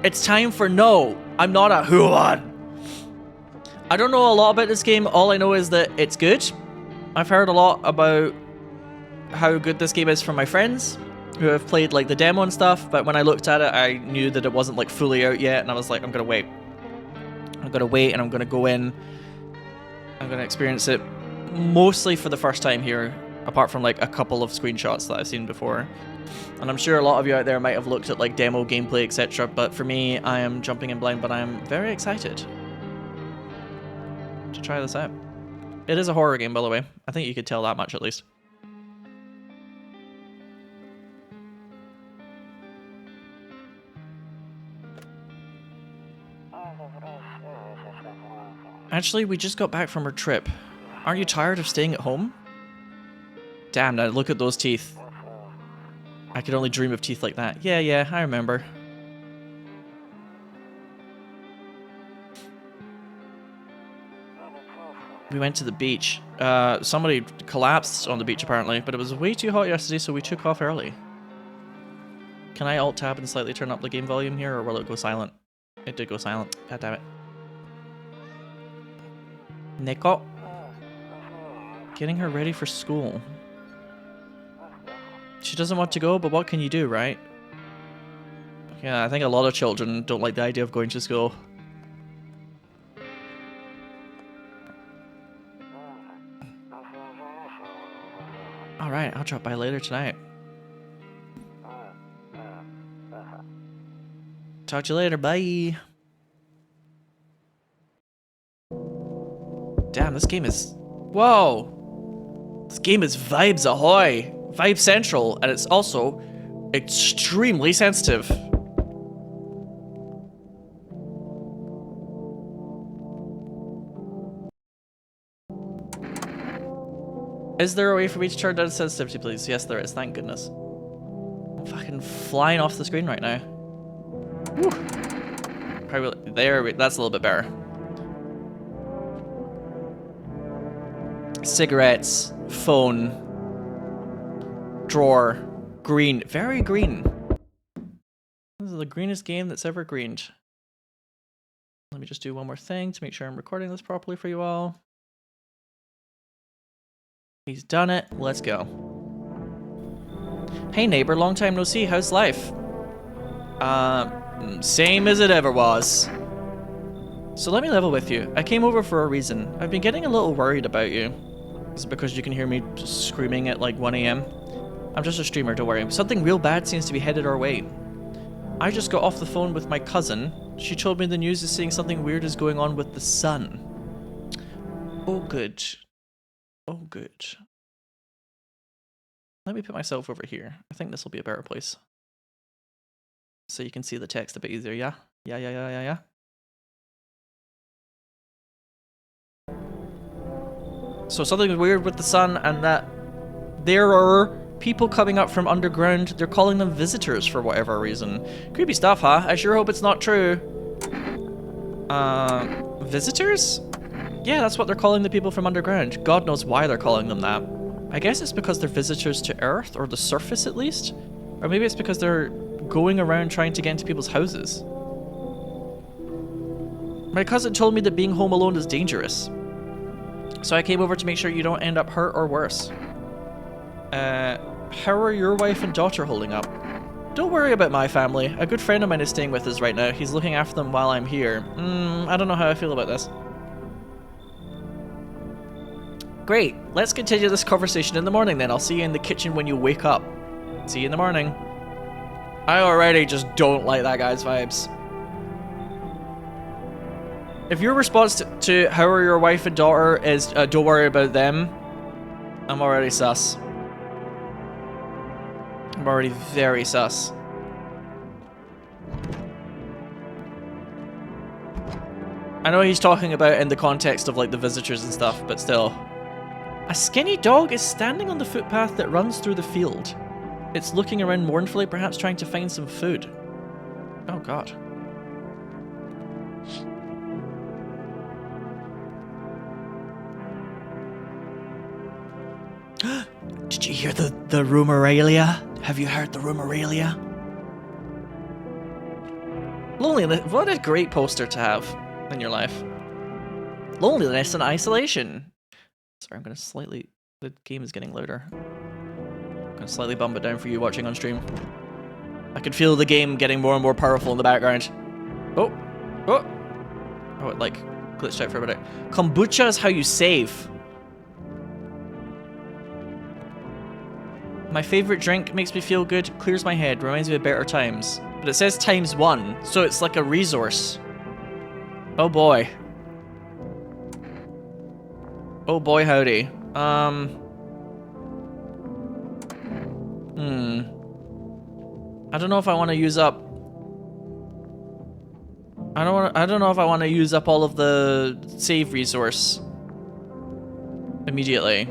It's time for no. I'm not a Huan. I don't know a lot about this game. All I know is that it's good. I've heard a lot about how good this game is from my friends who have played like the demo and stuff, but when I looked at it, I knew that it wasn't like fully out yet, and I was like, I'm gonna wait. I'm gonna wait, and I'm gonna go in. I'm gonna experience it mostly for the first time here, apart from like a couple of screenshots that I've seen before. And I'm sure a lot of you out there might have looked at like demo gameplay, etc. But for me, I am jumping in blind, but I'm very excited to try this out. It is a horror game, by the way. I think you could tell that much at least. Actually, we just got back from our trip. Aren't you tired of staying at home? Damn, now look at those teeth. I could only dream of teeth like that. Yeah, I remember. We went to the beach. Somebody collapsed on the beach apparently, but it was way too hot yesterday, so we took off early. Can I alt-tab and slightly turn up the game volume here, or will it go silent? It did go silent. God damn it. Nico. Getting her ready for school. She doesn't want to go, but what can you do, right? Yeah, I think a lot of children don't like the idea of going to school. Alright, I'll drop by later tonight. Talk to you later, bye! Damn, this game is... Whoa! This game is vibes ahoy! Vibe Central, and it's also extremely sensitive. Is there a way for me to turn down sensitivity, please? Yes, there is. Thank goodness. I'm fucking flying off the screen right now. Whew. Probably there. That's a little bit better. Cigarettes, phone, drawer, green, very green. This is the greenest game that's ever greened. Let me just do one more thing to make sure I'm recording this properly for you all. He's done it. Let's go. Hey neighbor, long time no see. How's life? Same as it ever was. So let me level with you. I came over for a reason. I've been getting a little worried about you. Is it because you can hear me screaming at like 1 AM? I'm just a streamer, don't worry. Something real bad seems to be headed our way. I just got off the phone with my cousin. She told me the news is saying something weird is going on with the sun. Oh good. Oh good. Let me put myself over here. I think this will be a better place. So you can see the text a bit easier, yeah? Yeah. So something weird with the sun, and that there are people coming up from underground. They're calling them visitors for whatever reason. Creepy stuff, huh? I sure hope it's not true. Visitors? Yeah, that's what they're calling the people from underground. God knows why they're calling them that. I guess it's because they're visitors to Earth, or the surface at least. Or maybe it's because they're going around trying to get into people's houses. My cousin told me that being home alone is dangerous. So I came over to make sure you don't end up hurt or worse. How are your wife and daughter holding up? Don't worry about my family. A good friend of mine is staying with us right now. He's looking after them while I'm here. I don't know how I feel about this. Great. Let's continue this conversation in the morning then. I'll see you in the kitchen when you wake up. See you in the morning. I already just don't like that guy's vibes. If your response to how are your wife and daughter is don't worry about them, I'm already sus. I'm already very sus. I know he's talking about in the context of like the visitors and stuff, but still. A skinny dog is standing on the footpath that runs through the field. It's looking around mournfully, perhaps trying to find some food. Oh god. Did you hear the rumoralia? Have you heard the rumoralia? Loneliness. What a great poster to have in your life. Loneliness and isolation. Sorry, I'm gonna slightly... The game is getting louder. I'm gonna slightly bump it down for you watching on stream. I can feel the game getting more and more powerful in the background. Oh! Oh! Oh, it like glitched out for a minute. Kombucha is how you save. My favorite drink makes me feel good, clears my head, reminds me of better times. But it says ×1, so it's like a resource. Oh boy. Oh boy howdy. I don't know if I want to use up... I don't know if I want to use up all of the save resource immediately.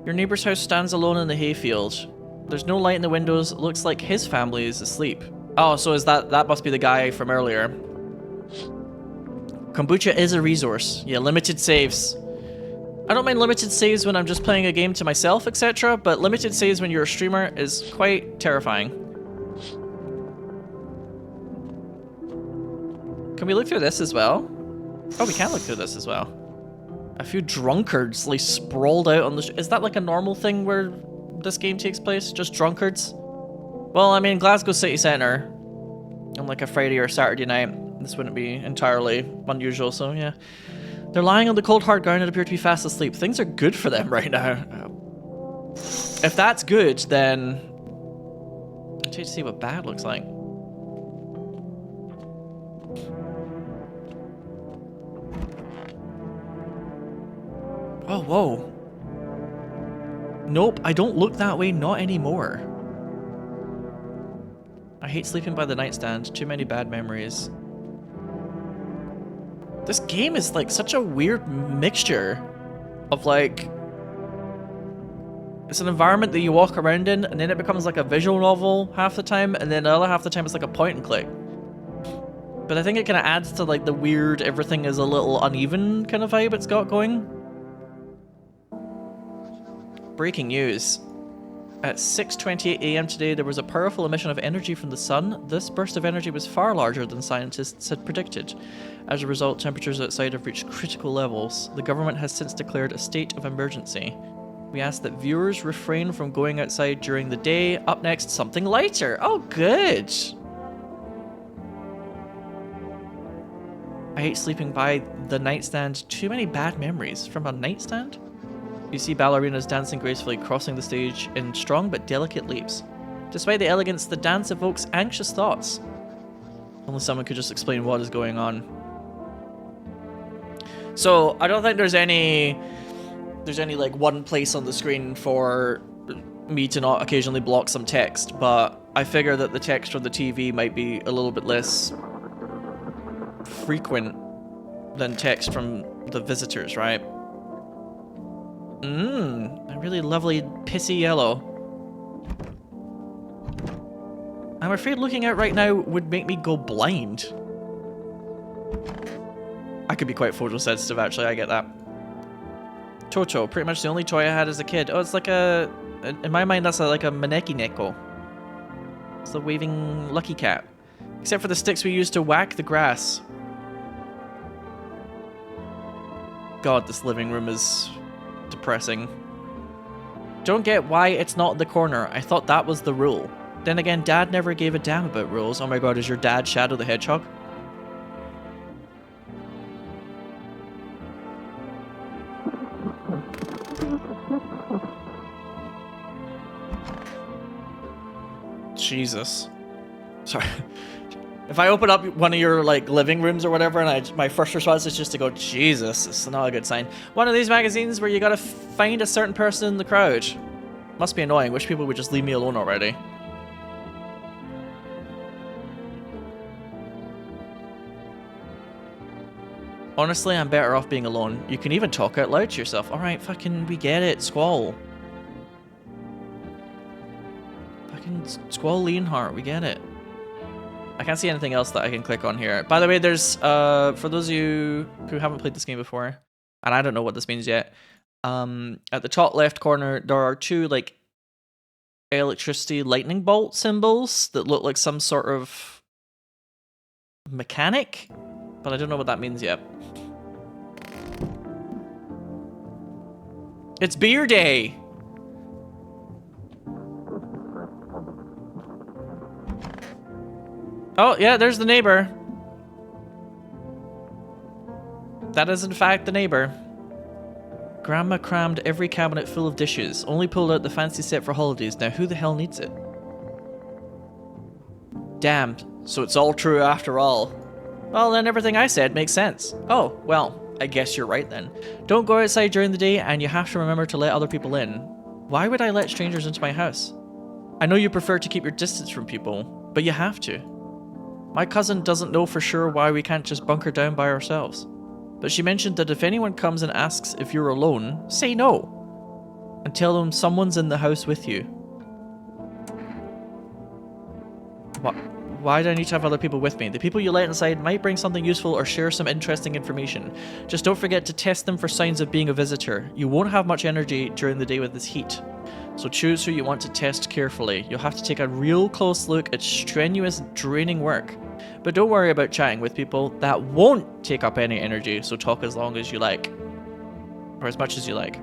Your neighbor's house stands alone in the hayfield. There's no light in the windows. It looks like his family is asleep. Oh, so is that must be the guy from earlier. Kombucha is a resource. Yeah, limited saves. I don't mind limited saves when I'm just playing a game to myself, etc., but limited saves when you're a streamer is quite terrifying. Can we look through this as well? Oh, we can look through this as well. A few drunkards like sprawled out on the... Is that like a normal thing where this game takes place? Just drunkards? Well, I mean, Glasgow City Centre on like a Friday or Saturday night. This wouldn't be entirely unusual, so yeah. They're lying on the cold hard ground and appear to be fast asleep. Things are good for them right now. If that's good, then... I'll take to see what bad looks like. Oh, whoa. Nope, I don't look that way, not anymore. I hate sleeping by the nightstand. Too many bad memories. This game is like such a weird mixture of like... It's an environment that you walk around in, and then it becomes like a visual novel half the time, and then the other half the time it's like a point and click. But I think it kind of adds to like the weird, everything is a little uneven kind of vibe it's got going. Breaking news. At 6:28 AM today, there was a powerful emission of energy from the sun. This burst of energy was far larger than scientists had predicted. As a result, temperatures outside have reached critical levels. The government has since declared a state of emergency. We ask that viewers refrain from going outside during the day. Up next, something lighter. Oh, good. I hate sleeping by the nightstand. Too many bad memories. From a nightstand? You see ballerinas dancing gracefully, crossing the stage in strong but delicate leaps. Despite the elegance, the dance evokes anxious thoughts. Only someone could just explain what is going on. So, I don't think there's any like one place on the screen for me to not occasionally block some text, but I figure that the text from the TV might be a little bit less frequent than text from the visitors, right? A really lovely pissy yellow. I'm afraid looking at right now would make me go blind. I could be quite photosensitive, actually, I get that. Toto, pretty much the only toy I had as a kid. Oh, it's like a... In my mind, that's like a Maneki Neko. It's the waving lucky cat. Except for the sticks we used to whack the grass. God, this living room is... depressing. Don't get why it's not in the corner. I thought that was the rule. Then again, Dad never gave a damn about rules. Oh my god, is your dad Shadow the Hedgehog? Jesus. Sorry. If I open up one of your like living rooms or whatever, and my first response is just to go, Jesus, it's not a good sign. One of these magazines where you gotta find a certain person in the crowd. Must be annoying. Wish people would just leave me alone already. Honestly, I'm better off being alone. You can even talk out loud to yourself. Alright, fucking, we get it. Squall. Fucking Squall Leonhardt, we get it. I can't see anything else that I can click on here. By the way, there's, for those of you who haven't played this game before, and I don't know what this means yet, at the top left corner, there are two, like, electricity lightning bolt symbols that look like some sort of mechanic, but I don't know what that means yet. It's beer day. Oh, yeah, there's the neighbor. That is, in fact, the neighbor. Grandma crammed every cabinet full of dishes, only pulled out the fancy set for holidays. Now, who the hell needs it? Damn, so it's all true after all. Well, then everything I said makes sense. Oh, well, I guess you're right then. Don't go outside during the day, and you have to remember to let other people in. Why would I let strangers into my house? I know you prefer to keep your distance from people, but you have to. My cousin doesn't know for sure why we can't just bunker down by ourselves. But she mentioned that if anyone comes and asks if you're alone, say no. And tell them someone's in the house with you. What? Why do I need to have other people with me? The people you let inside might bring something useful or share some interesting information. Just don't forget to test them for signs of being a visitor. You won't have much energy during the day with this heat. So choose who you want to test carefully. You'll have to take a real close look at strenuous, draining work. But don't worry about chatting with people. That won't take up any energy, so talk as long as you like. Or as much as you like.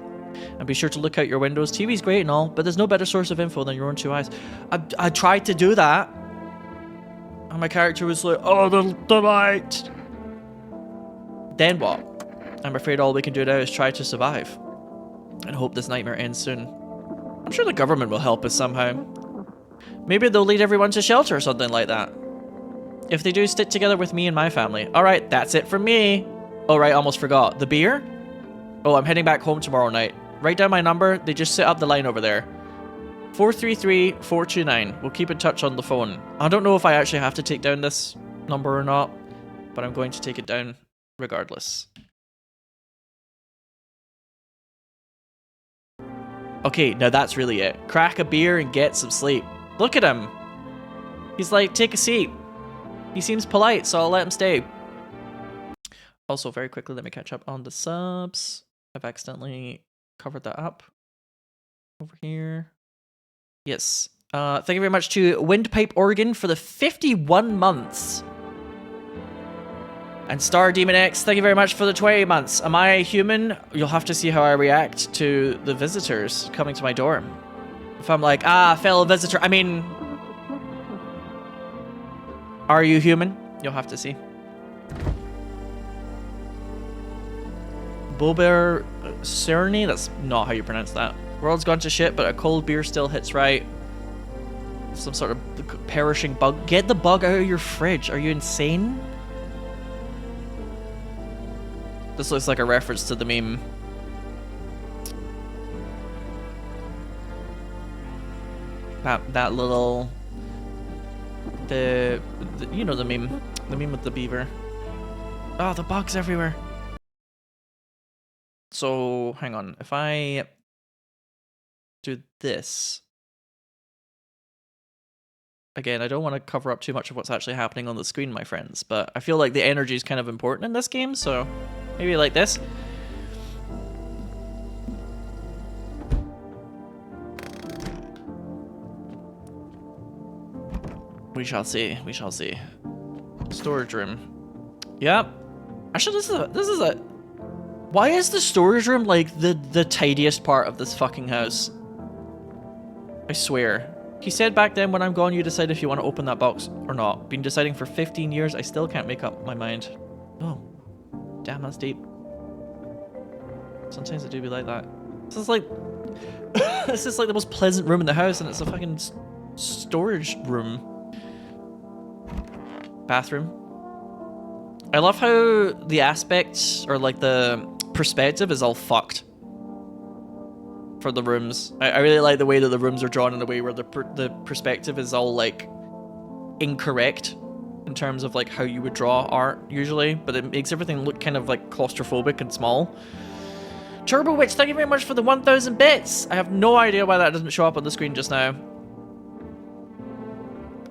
And be sure to look out your windows. TV's great and all, but there's no better source of info than your own two eyes. I tried to do that. And my character was like, oh, the light. Then what? I'm afraid all we can do now is try to survive. And hope this nightmare ends soon. I'm sure the government will help us somehow. Maybe they'll lead everyone to shelter or something like that. If they do, stick together with me and my family. Alright, that's it from me. Oh, right, almost forgot. The beer? Oh, I'm heading back home tomorrow night. Write down my number. They just set up the line over there. 433-429. We'll keep in touch on the phone. I don't know if I actually have to take down this number or not, but I'm going to take it down regardless. Okay, now that's really it. Crack a beer and get some sleep. Look at him. He's like, take a seat. He seems polite, so I'll let him stay. Also, very quickly, let me catch up on the subs. I've accidentally covered that up. Over here. Yes. Thank you very much to Windpipe Oregon for the 51 months. And Star Demon X, thank you very much for the 20 months. Am I human? You'll have to see how I react to the visitors coming to my door. If I'm like, fellow visitor, I mean... Are you human? You'll have to see. Bober Cerny? That's not how you pronounce that. World's gone to shit, but a cold beer still hits right. Some sort of perishing bug. Get the bug out of your fridge. Are you insane? This looks like a reference to the meme. That little... The you know the meme. The meme with the beaver. Oh, the bugs everywhere. So, hang on. If I do this... Again, I don't want to cover up too much of what's actually happening on the screen, my friends, but I feel like the energy is kind of important in this game, so maybe like this. We shall see. We shall see. Storage room. Yep. Actually, this is a. Why is the storage room like the tidiest part of this fucking house? I swear. He said back then, when I'm gone, you decide if you want to open that box or not. Been deciding for 15 years. I still can't make up my mind. Oh, damn, that's deep. Sometimes I do be like that. This is like, this is like the most pleasant room in the house, and it's a fucking storage room. Bathroom. I love how the aspects, or like the perspective, is all fucked for the rooms. I really like the way that the rooms are drawn in a way where the perspective is all like incorrect in terms of like how you would draw art usually, but it makes everything look kind of like claustrophobic and small. Turbo Witch, thank you very much for the 1,000 bits. I have no idea why that doesn't show up on the screen just now.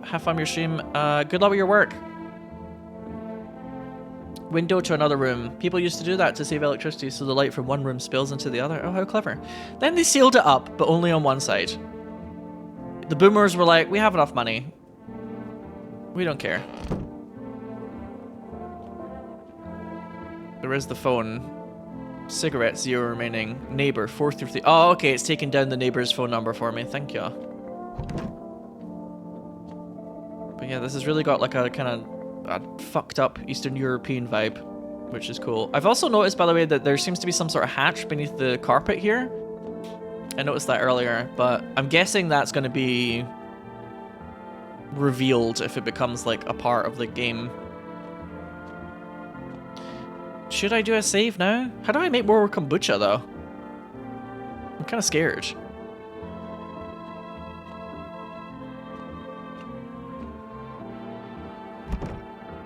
Have fun with your stream. Good luck with your work. Window to another room. People used to do that to save electricity so the light from one room spills into the other. Oh, how clever. Then they sealed it up, but only on one side. The boomers were like, we have enough money. We don't care. There is the phone. Cigarette, 0 remaining. Neighbor, 433. Oh, okay, it's taken down the neighbor's phone number for me. Thank you. But yeah, this has really got like a kind of fucked up Eastern European vibe, which is cool. I've also noticed, by the way, that there seems to be some sort of hatch beneath the carpet here. I noticed that earlier, but I'm guessing that's going to be revealed if it becomes like a part of the game. Should I do a save now? How do I make more kombucha though? I'm kind of scared.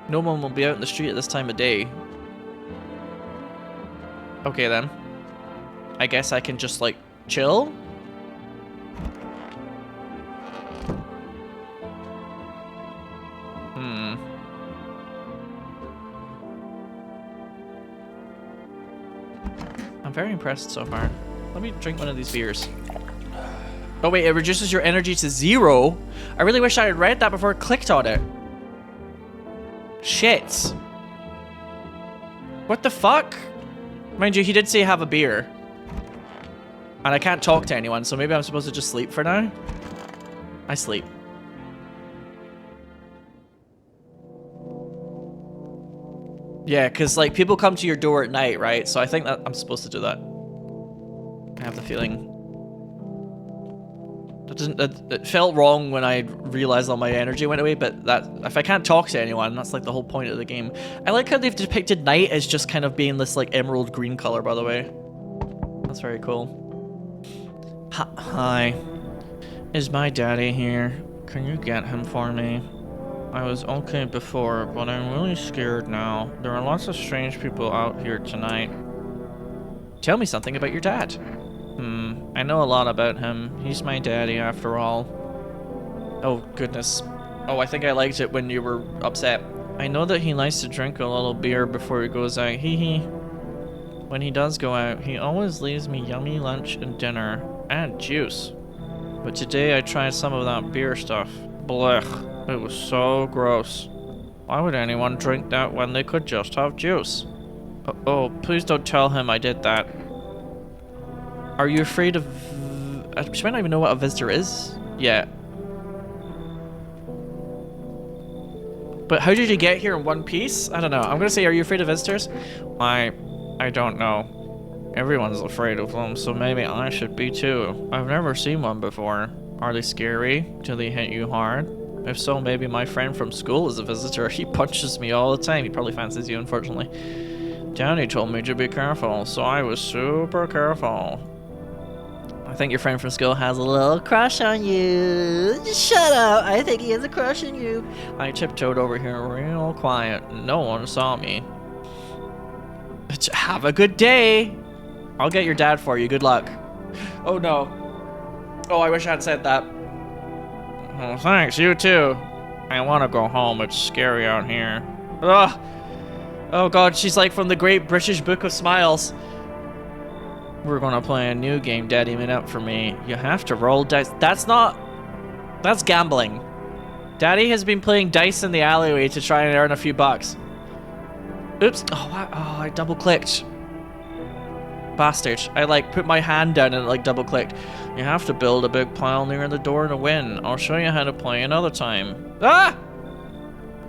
No one will be out in the street at this time of day. Okay then. I guess I can just like chill? I'm very impressed so far. Let me drink one of these beers. Oh wait, it reduces your energy to 0? I really wish I had read that before I clicked on it. Shit. What the fuck? Mind you, he did say have a beer. And I can't talk to anyone, so maybe I'm supposed to just sleep for now? I sleep. Yeah, because like people come to your door at night, right? So I think that I'm supposed to do that. I have the feeling. It felt wrong when I realized all my energy went away, but that if I can't talk to anyone, that's like the whole point of the game. I like how they've depicted night as just kind of being this like emerald green color, by the way. That's very cool. Hi. Is my daddy here? Can you get him for me? I was okay before, but I'm really scared now. There are lots of strange people out here tonight. Tell me something about your dad. I know a lot about him. He's my daddy after all. Oh, goodness. Oh, I think I liked it when you were upset. I know that he likes to drink a little beer before he goes out. Hee hee. When he does go out, he always leaves me yummy lunch and dinner. And juice. But today I tried some of that beer stuff. Blech. It was so gross. Why would anyone drink that when they could just have juice? Oh, please don't tell him I did that. Are you afraid of... She might not even know what a visitor is yet. But how did you get here in one piece? I don't know. I'm gonna say, are you afraid of visitors? I don't know. Everyone's afraid of them, so maybe I should be too. I've never seen one before. Are they scary? Do they hit you hard? If so, maybe my friend from school is a visitor. He punches me all the time. He probably fancies you, unfortunately. Danny told me to be careful, so I was super careful. I think your friend from school has a little crush on you. Just shut up. I think he has a crush on you. I tiptoed over here real quiet. No one saw me. But have a good day. I'll get your dad for you. Good luck. Oh no. Oh, I wish I had said that. Oh, thanks. You too. I want to go home. It's scary out here. Ugh. Oh god, she's like from the Great British Book of Smiles. We're gonna play a new game Daddy made up for me. You have to roll dice. That's gambling. Daddy has been playing dice in the alleyway to try and earn a few bucks. Oops. Oh, wow. Oh, I double clicked. Bastard. I like put my hand down and like double clicked. You have to build a big pile near the door to win. I'll show you how to play another time. Ah!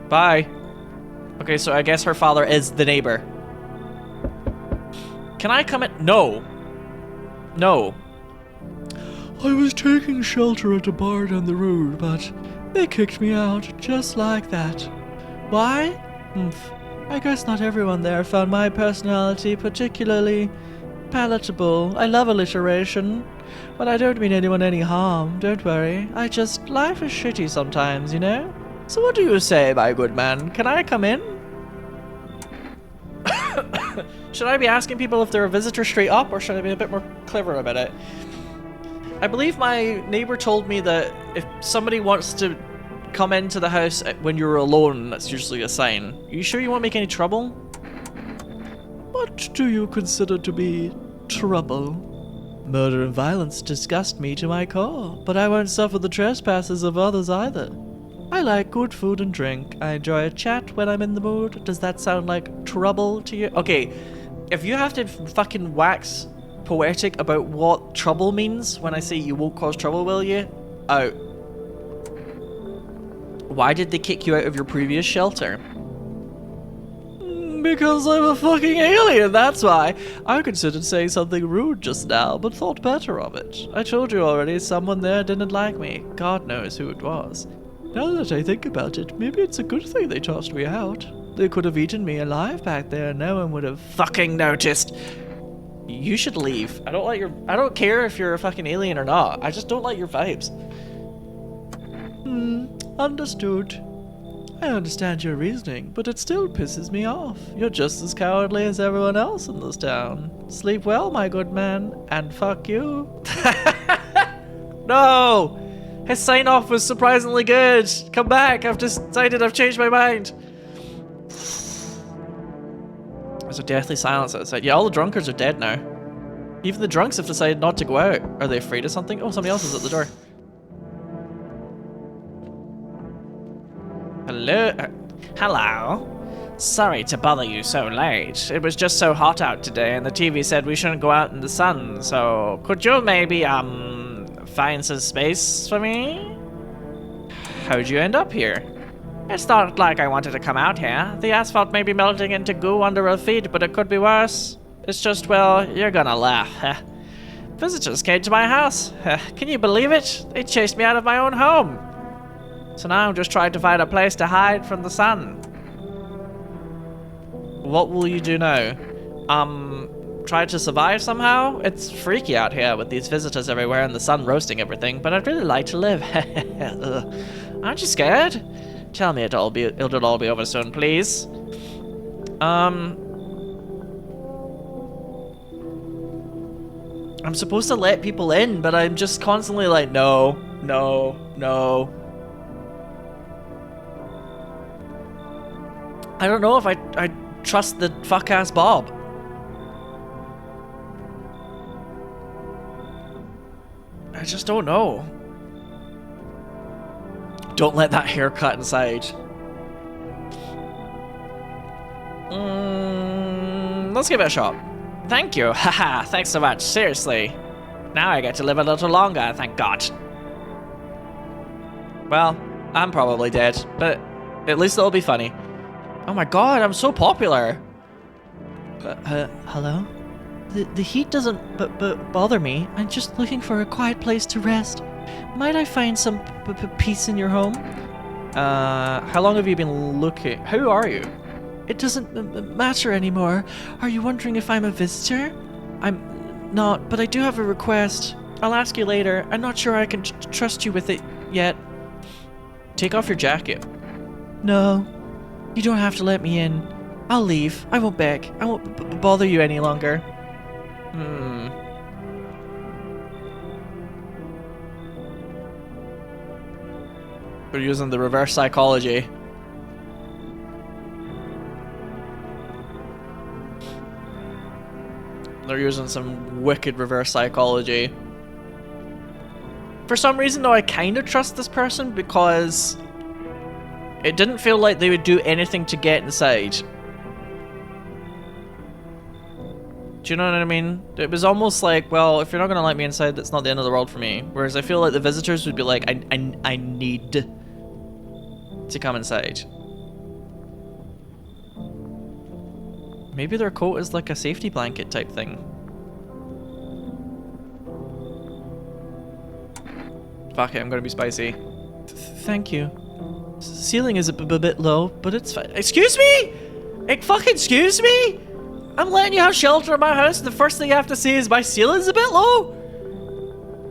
Bye. Okay, so I guess her father is the neighbor. Can I come in? No. No. I was taking shelter at a bar down the road, but they kicked me out just like that. Why? I guess not everyone there found my personality particularly palatable. I love alliteration, but I don't mean anyone any harm, don't worry. Life is shitty sometimes, you know? So what do you say, my good man? Can I come in? Should I be asking people if they're a visitor straight up, or should I be a bit more clever about it? I believe my neighbor told me that if somebody wants to come into the house when you're alone, that's usually a sign. Are you sure you won't make any trouble? What do you consider to be trouble? Murder and violence disgust me to my core, but I won't suffer the trespasses of others either. I like good food and drink. I enjoy a chat when I'm in the mood. Does that sound like trouble to you? Okay, if you have to fucking wax poetic about what trouble means when I say you won't cause trouble, will you? Out. Why did they kick you out of your previous shelter? Because I'm a fucking alien, that's why. I considered saying something rude just now, but thought better of it. I told you already, someone there didn't like me. God knows who it was. Now that I think about it, maybe it's a good thing they tossed me out. They could have eaten me alive back there and no one would have fucking noticed. You should leave. I don't care if you're a fucking alien or not. I just don't like your vibes. Understood. I understand your reasoning, but it still pisses me off. You're just as cowardly as everyone else in this town. Sleep well, my good man, and fuck you. No! His sign-off was surprisingly good. Come back, I've decided I've changed my mind. There's a deathly silence outside. Yeah, all the drunkards are dead now. Even the drunks have decided not to go out. Are they afraid of something? Oh, somebody else is at the door. Hello? Hello? Sorry to bother you so late. It was just so hot out today and the TV said we shouldn't go out in the sun, so could you maybe, find some space for me? How'd you end up here? It's not like I wanted to come out here. The asphalt may be melting into goo under our feet, but it could be worse. It's just, well, you're gonna laugh. Visitors came to my house. Can you believe it? They chased me out of my own home. So now I'm just trying to find a place to hide from the sun. What will you do now? Try to survive somehow? It's freaky out here with these visitors everywhere and the sun roasting everything, but I'd really like to live. Aren't you scared? Tell me it'll all be over soon, please. I'm supposed to let people in, but I'm just constantly like, no, no, no. I don't know if I trust the fuck-ass Bob. I just don't know. Don't let that haircut inside. Let's give it a shot. Thank you. Haha, thanks so much. Seriously. Now I get to live a little longer, thank God. Well, I'm probably dead, but at least it'll be funny. Oh my God, I'm so popular. Hello? The heat doesn't bother me. I'm just looking for a quiet place to rest. Might I find some peace in your home? How long have you been looking? Who are you? It doesn't matter anymore. Are you wondering if I'm a visitor? I'm not, but I do have a request. I'll ask you later. I'm not sure I can trust you with it yet. Take off your jacket. No. You don't have to let me in. I'll leave. I won't beg. I won't bother you any longer. We're using the reverse psychology. They're using some wicked reverse psychology. For some reason though, I kind of trust this person because it didn't feel like they would do anything to get inside. Do you know what I mean? It was almost like, well, if you're not gonna let me inside, that's not the end of the world for me. Whereas I feel like the visitors would be like, I need to come inside. Maybe their coat is like a safety blanket type thing. Fuck it, I'm gonna be spicy. Thank you. Ceiling is a bit low, but it's fine. Excuse me? Excuse me? I'm letting you have shelter in my house and the first thing I have to say is my ceiling's a bit low?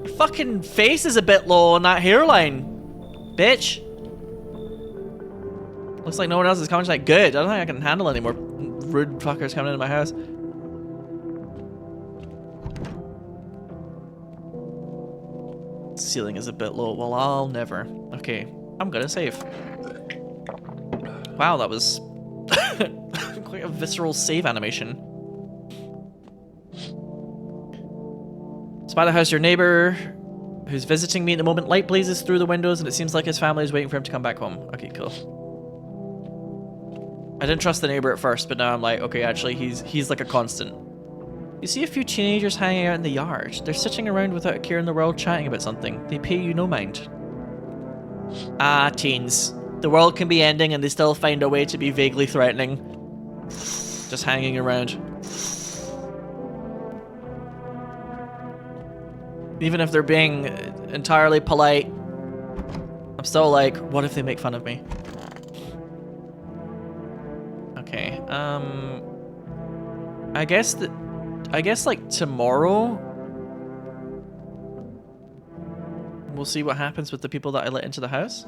Your fucking face is a bit low on that hairline. Bitch. Looks like no one else is coming tonight. Good. I don't think I can handle any more rude fuckers coming into my house. Ceiling is a bit low. Well, I'll never. Okay. I'm gonna save. Wow, that was quite a visceral save animation. Spy the house, your neighbor who's visiting me at the moment. Light blazes through the windows and it seems like his family is waiting for him to come back home. Okay, cool. I didn't trust the neighbor at first, but now I'm like, okay, actually, he's like a constant. You see a few teenagers hanging out in the yard. They're sitting around without a care in the world chatting about something. They pay you no mind. Ah, teens. The world can be ending and they still find a way to be vaguely threatening. Just hanging around. Even if they're being entirely polite, I'm still like, what if they make fun of me? Okay, I guess like tomorrow we'll see what happens with the people that I let into the house.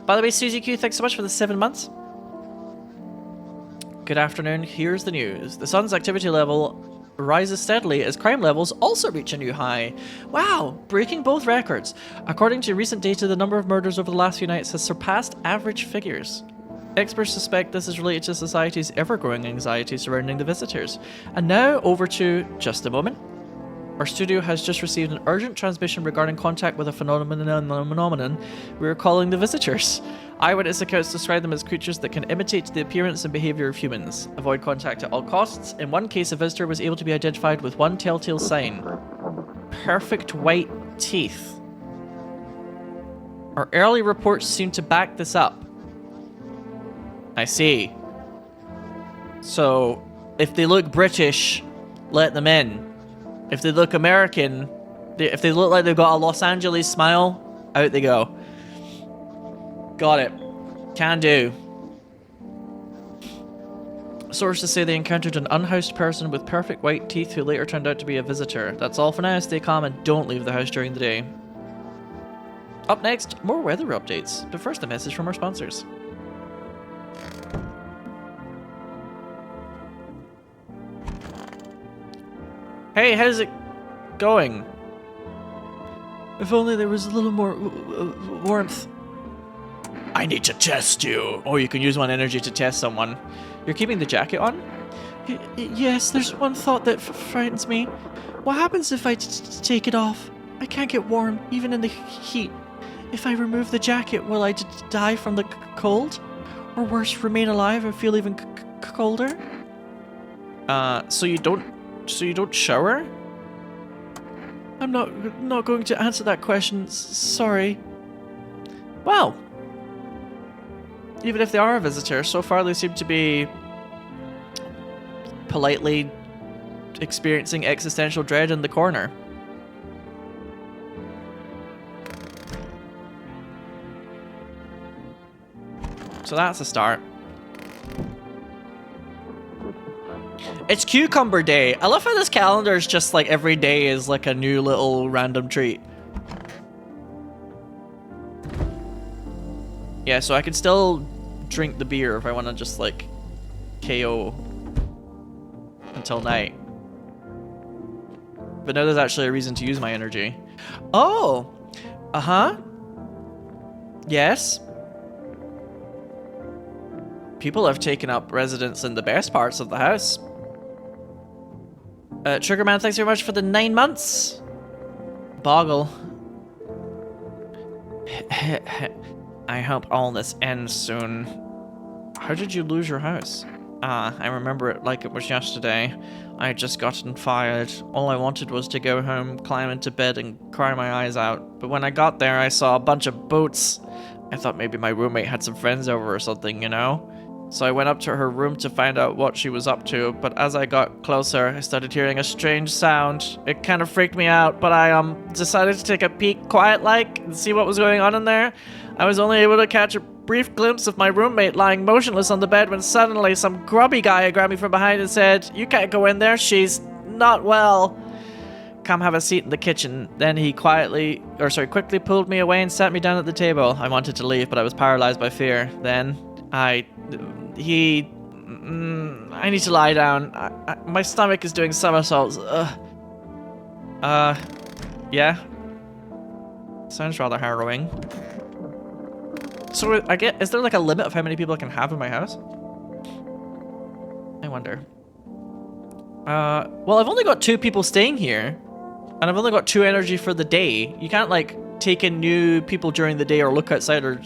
By the way, Susie Q, thanks so much for the 7 months. Good afternoon, here's the news. The sun's activity level rises steadily as crime levels also reach a new high. Wow, breaking both records. According to recent data, the number of murders over the last few nights has surpassed average figures. Experts suspect this is related to society's ever-growing anxiety surrounding the visitors. And now over to just a moment. Our studio has just received an urgent transmission regarding contact with a phenomenon we are calling the visitors. Eyewitness accounts describe them as creatures that can imitate the appearance and behavior of humans. Avoid contact at all costs. In one case, a visitor was able to be identified with one telltale sign. Perfect white teeth. Our early reports seem to back this up. I see. So, if they look British, let them in. If they look American, if they look like they've got a Los Angeles smile, out they go. Got it. Can do. Sources say they encountered an unhoused person with perfect white teeth who later turned out to be a visitor. That's all for now. Stay calm and don't leave the house during the day. Up next, more weather updates. But first, a message from our sponsors. Hey, how's it going? If only there was a little more warmth. I need to test you. Or you can use one energy to test someone. You're keeping the jacket on? Yes, there's one thought that frightens me. What happens if I take it off? I can't get warm, even in the heat. If I remove the jacket, will I die from the cold? Or worse, remain alive and feel even colder? So you don't shower? I'm not going to answer that question. Sorry. Well, even if they are a visitor, so far they seem to be politely experiencing existential dread in the corner. So that's a start. It's Cucumber Day. I love how this calendar is just like every day is like a new little random treat. Yeah, so I can still drink the beer if I want to just like KO until night. But now there's actually a reason to use my energy. Oh! Uh-huh. Yes. People have taken up residence in the best parts of the house. Triggerman, thanks very much for the 9 months. Boggle. I hope all this ends soon. How did you lose your house? I remember it like it was yesterday. I had just gotten fired. All I wanted was to go home, climb into bed, and cry my eyes out. But when I got there, I saw a bunch of boats. I thought maybe my roommate had some friends over or something, you know? So I went up to her room to find out what she was up to, but as I got closer, I started hearing a strange sound. It kind of freaked me out, but I decided to take a peek quiet-like and see what was going on in there. I was only able to catch a brief glimpse of my roommate lying motionless on the bed when suddenly some grubby guy grabbed me from behind and said, "You can't go in there, she's not well. Come have a seat in the kitchen." Then he quickly pulled me away and sat me down at the table. I wanted to leave, but I was paralyzed by fear. Then I need to lie down. My stomach is doing somersaults. Yeah. Sounds rather harrowing. So is there like a limit of how many people I can have in my house? I wonder. Well, I've only got 2 people staying here. And I've only got 2 energy for the day. You can't, like, take in new people during the day or look outside or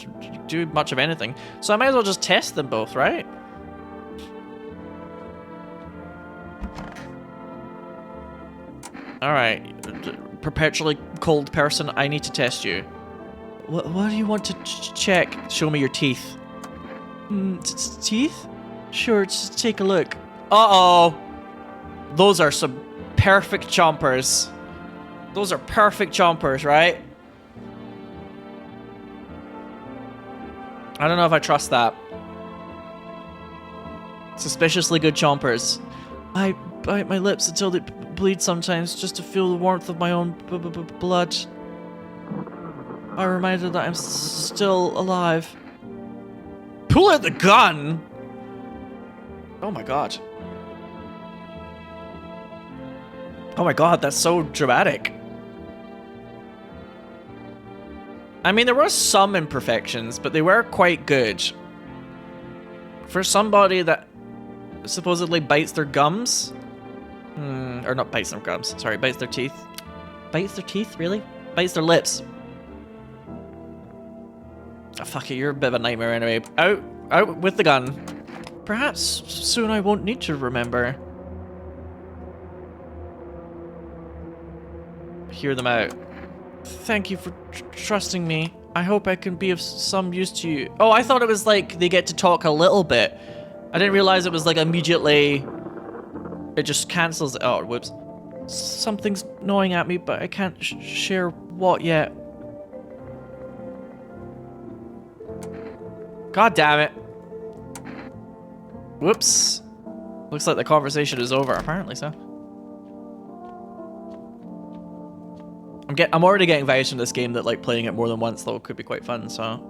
do much of anything. So I might as well just test them both, right? Alright. Perpetually cold person, I need to test you. What do you want to check? Show me your teeth. Teeth? Sure, just take a look. Uh-oh. Those are some perfect chompers. Those are perfect chompers, right? I don't know if I trust that. Suspiciously good chompers. I bite my lips until they bleed sometimes just to feel the warmth of my own blood. I'm reminded that I'm still alive. Pull out the gun! Oh my god. Oh my god, that's so dramatic. I mean, there were some imperfections, but they were quite good. For somebody that supposedly bites their gums. Or not bites their gums, sorry, bites their teeth. Bites their teeth, really? Bites their lips. Oh, fuck it, you're a bit of a nightmare anyway. Out with the gun. Perhaps soon I won't need to remember. Hear them out. Thank you for trusting me. I hope I can be of some use to you. Oh, I thought it was like they get to talk a little bit. I didn't realize it was like immediately it just cancels it. Oh, whoops. Something's gnawing at me, but I can't share what yet. God damn it. Whoops. Looks like the conversation is over. Apparently so. I'm already getting vibes from this game that like playing it more than once though could be quite fun, so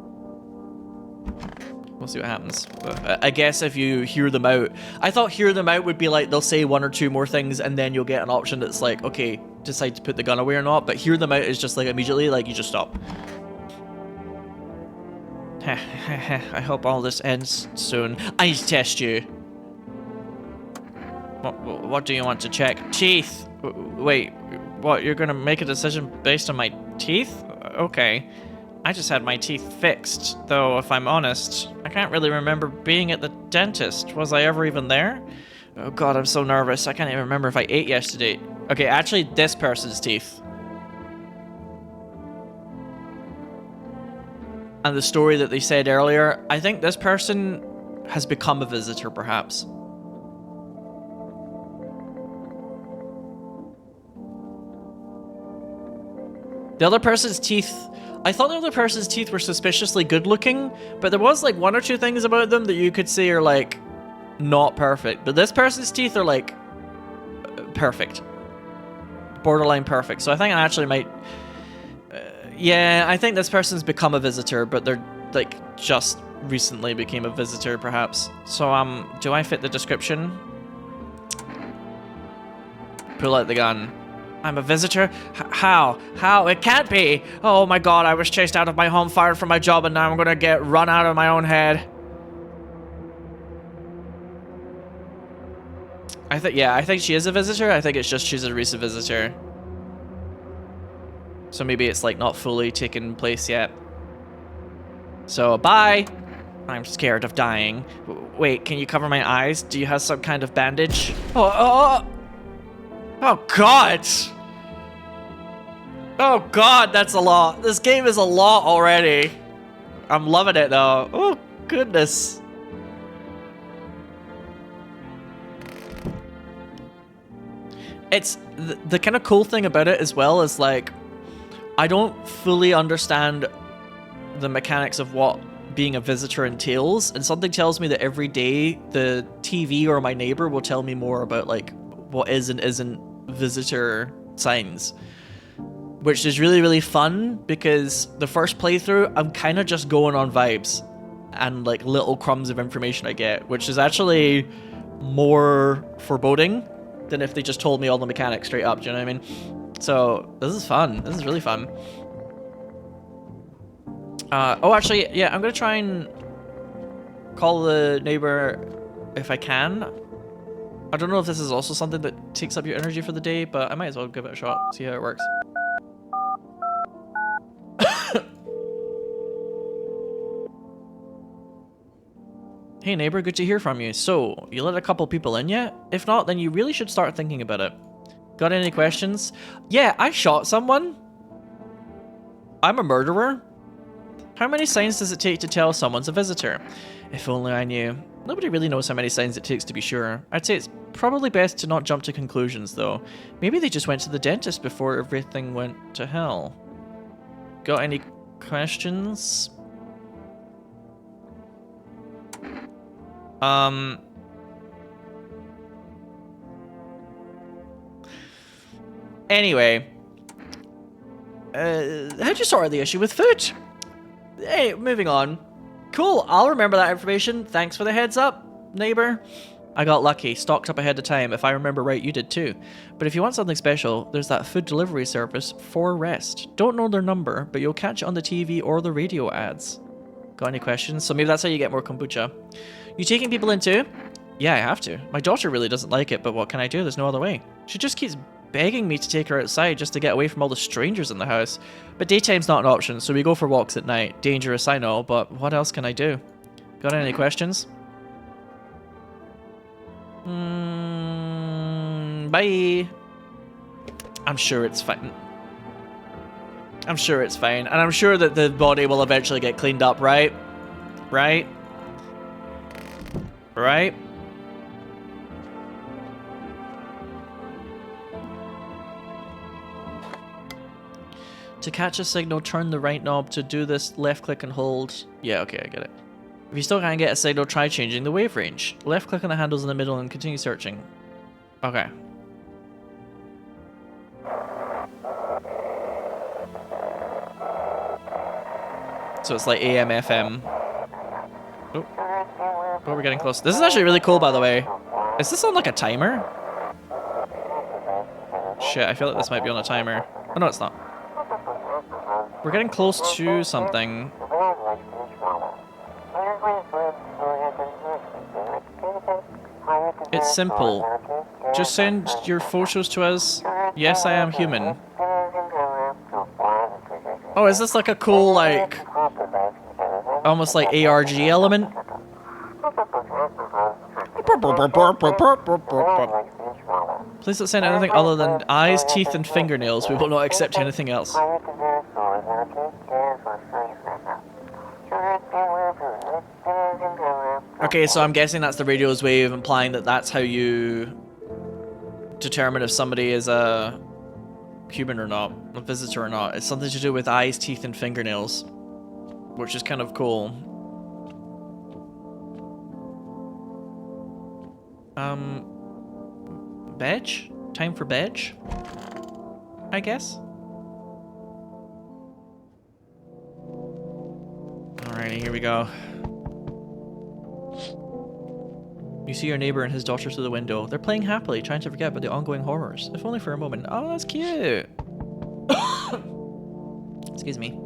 we'll see what happens. But I guess if you hear them out, I thought hear them out would be like they'll say 1 or 2 more things and then you'll get an option that's like, okay, decide to put the gun away or not, but hear them out is just like immediately like you just stop. I hope all this ends soon. I need to test you. What do you want to check? Teeth. Wait, what? You're gonna make a decision based on my teeth? Okay. I just had my teeth fixed, though if I'm honest, I can't really remember being at the dentist. Was I ever even there? Oh god, I'm so nervous. I can't even remember if I ate yesterday. Okay, actually this person's teeth. And the story that they said earlier, I think this person has become a visitor, perhaps. The other person's teeth, I thought the other person's teeth were suspiciously good looking, but there was like 1 or 2 things about them that you could say are like not perfect. But this person's teeth are like perfect. Borderline perfect. So I think I actually might... yeah, I think this person's become a visitor, but they're like just recently became a visitor, perhaps. So, do I fit the description? Pull out the gun. I'm a visitor? How? How? It can't be! Oh my god, I was chased out of my home, fired from my job, and now I'm gonna get run out of my own head. I think she is a visitor. I think it's just she's a recent visitor. So maybe it's like not fully taken place yet. So, bye! I'm scared of dying. Wait, can you cover my eyes? Do you have some kind of bandage? Oh god! Oh god, that's a lot. This game is a lot already. I'm loving it though. Oh goodness. It's the kind of cool thing about it as well is like I don't fully understand the mechanics of what being a visitor entails, and something tells me that every day the TV or my neighbor will tell me more about like what is and isn't visitor signs, which is really, really fun because the first playthrough I'm kind of just going on vibes and like little crumbs of information I get, which is actually more foreboding than if they just told me all the mechanics straight up, do you know what I mean? So this is fun. This is really fun. Oh, actually, yeah, I'm gonna try and call the neighbor if I can. I don't know if this is also something that takes up your energy for the day, but I might as well give it a shot, see how it works. Hey neighbor, good to hear from you. So, you let a couple people in yet? If not, then you really should start thinking about it. Got any questions? Yeah, I shot someone. I'm a murderer. How many signs does it take to tell someone's a visitor? If only I knew. Nobody really knows how many signs it takes to be sure. I'd say it's probably best to not jump to conclusions though. Maybe they just went to the dentist before everything went to hell. Got any questions? Anyway. How'd you sort the issue with food? Hey, moving on. Cool, I'll remember that information. Thanks for the heads up, neighbor. I got lucky, stocked up ahead of time. If I remember right, you did too. But if you want something special, there's that food delivery service, For Rest. Don't know their number, but you'll catch it on the TV or the radio ads. Got any questions? So maybe that's how you get more kombucha. You taking people in too? Yeah, I have to. My daughter really doesn't like it, but what can I do? There's no other way. She just keeps begging me to take her outside just to get away from all the strangers in the house. But daytime's not an option, so we go for walks at night. Dangerous, I know, but what else can I do? Got any questions? Bye. I'm sure it's fine. I'm sure it's fine. And I'm sure that the body will eventually get cleaned up, right? Right? Right? To catch a signal, turn the right knob. To do this, left click and hold. Yeah, okay, I get it. If you still can't get a signal, try changing the wave range. Left click on the handles in the middle and continue searching. Okay. So it's like AM, FM. Oh, we're getting close. This is actually really cool, by the way. Is this on like a timer? Shit, I feel like this might be on a timer. Oh no, it's not. We're getting close to something. It's simple. Just send your photos to us. Yes, I am human. Oh, is this like a cool, like, almost like ARG element? Please don't send anything other than eyes, teeth, and fingernails. We will not accept anything else. Okay, so I'm guessing that's the radio's way of implying that that's how you determine if somebody is a human or not, a visitor or not. It's something to do with eyes, teeth, and fingernails, which is kind of cool. Veg? Time for veg? I guess? Alrighty, here we go. You see your neighbor and his daughter through the window. They're playing happily, trying to forget about the ongoing horrors, if only for a moment. Oh, that's cute. Excuse me.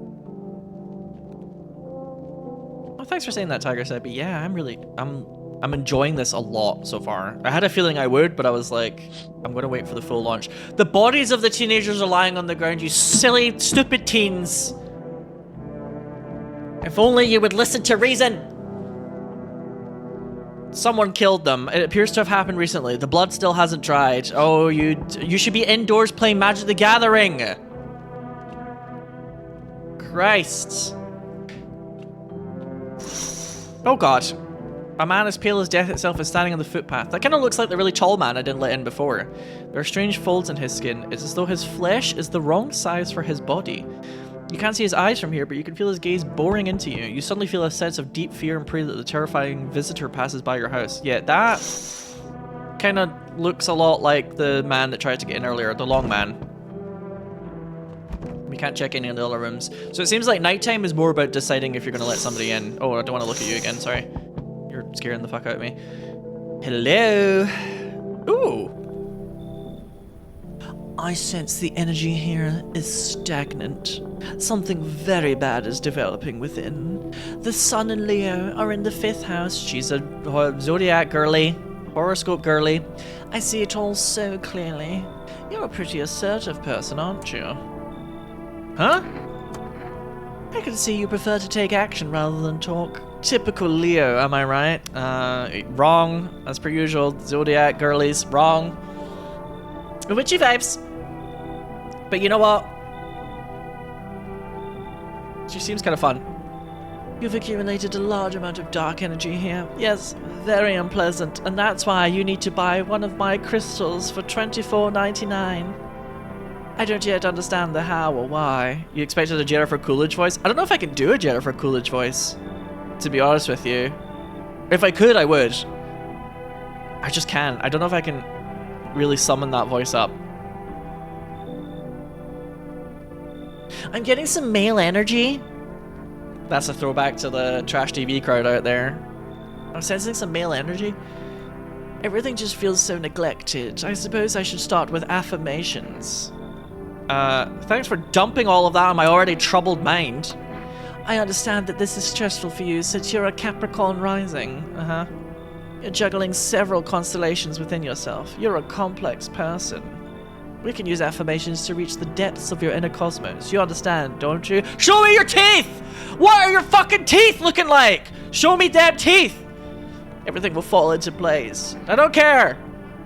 Oh, thanks for saying that, Tiger said. But yeah, I'm enjoying this a lot so far. I had a feeling I would, but I was like, I'm gonna wait for the full launch. The bodies of the teenagers are lying on the ground, you silly, stupid teens. If only you would listen to reason. Someone killed them. It appears to have happened recently. The blood still hasn't dried. Oh, you should be indoors playing Magic the Gathering. Christ. Oh god. A man as pale as death itself is standing on the footpath. That kind of looks like the really tall man I didn't let in before. There are strange folds in his skin. It's as though his flesh is the wrong size for his body. You can't see his eyes from here, but you can feel his gaze boring into you. You suddenly feel a sense of deep fear and pray that the terrifying visitor passes by your house. Yeah, that kind of looks a lot like the man that tried to get in earlier, the long man. We can't check any of the other rooms. So it seems like nighttime is more about deciding if you're going to let somebody in. Oh, I don't want to look at you again, sorry. You're scaring the fuck out of me. Hello. Ooh. I sense the energy here is stagnant. Something very bad is developing within. The Sun and Leo are in the 5th house. She's a zodiac girly. Horoscope girly. I see it all so clearly. You're a pretty assertive person, aren't you? Huh? I can see you prefer to take action rather than talk. Typical Leo, am I right? Wrong, as per usual. Zodiac girlies, wrong. Witchy vibes. But you know what? She seems kind of fun. You've accumulated a large amount of dark energy here. Yes, very unpleasant, and that's why you need to buy one of my crystals for $24.99. I don't yet understand the how or why. You expected a Jennifer Coolidge voice? I don't know if I can do a Jennifer Coolidge voice, to be honest with you. If I could, I would. I just can't. I don't know if I can really summon that voice up. I'm getting some male energy. That's a throwback to the trash TV crowd out there. I'm sensing some male energy. Everything just feels so neglected. I suppose I should start with affirmations. Thanks for dumping all of that on my already troubled mind. I understand that this is stressful for you since you're a Capricorn rising. You're juggling several constellations within yourself. You're a complex person. We can use affirmations to reach the depths of your inner cosmos. You understand, don't you? Show me your teeth! What are your fucking teeth looking like? Show me damn teeth! Everything will fall into place. I don't care!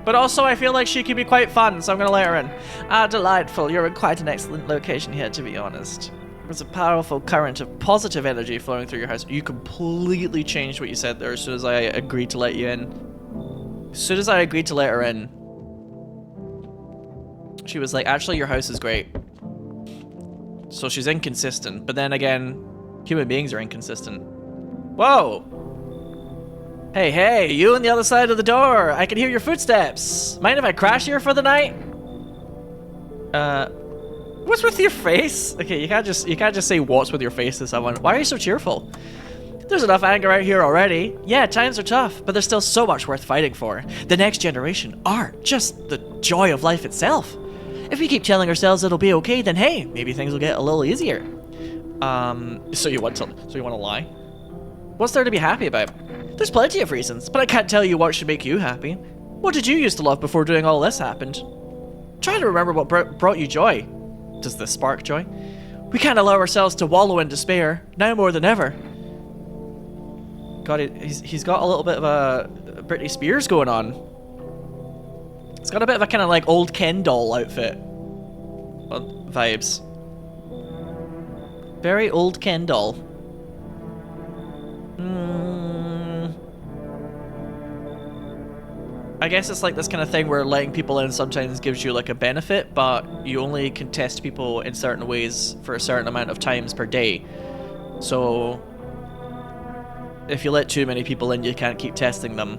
But also, I feel like she could be quite fun, so I'm gonna let her in. Ah, delightful. You're in quite an excellent location here, to be honest. There's a powerful current of positive energy flowing through your house. You completely changed what you said there as soon as I agreed to let you in. As soon as I agreed to let her in, she was like, actually, your house is great. So she's inconsistent. But then again, human beings are inconsistent. Whoa! Hey, hey, you on the other side of the door. I can hear your footsteps. Mind if I crash here for the night? What's with your face? Okay, you can't just say what's with your face to someone. Why are you so cheerful? There's enough anger out here already. Yeah, times are tough, but there's still so much worth fighting for. The next generation, art, just the joy of life itself. If we keep telling ourselves it'll be okay, then hey, maybe things will get a little easier. So you want to lie? What's there to be happy about? There's plenty of reasons, but I can't tell you what should make you happy. What did you used to love before doing all this happened? Try to remember what brought you joy. Does this spark joy? We can't allow ourselves to wallow in despair, now more than ever. God, he's got a little bit of a Britney Spears going on. It's got a bit of a kind of like old Ken doll outfit vibes. Very old Ken doll. I guess it's like this kind of thing where letting people in sometimes gives you like a benefit, but you only can test people in certain ways for a certain amount of times per day. So if you let too many people in, you can't keep testing them.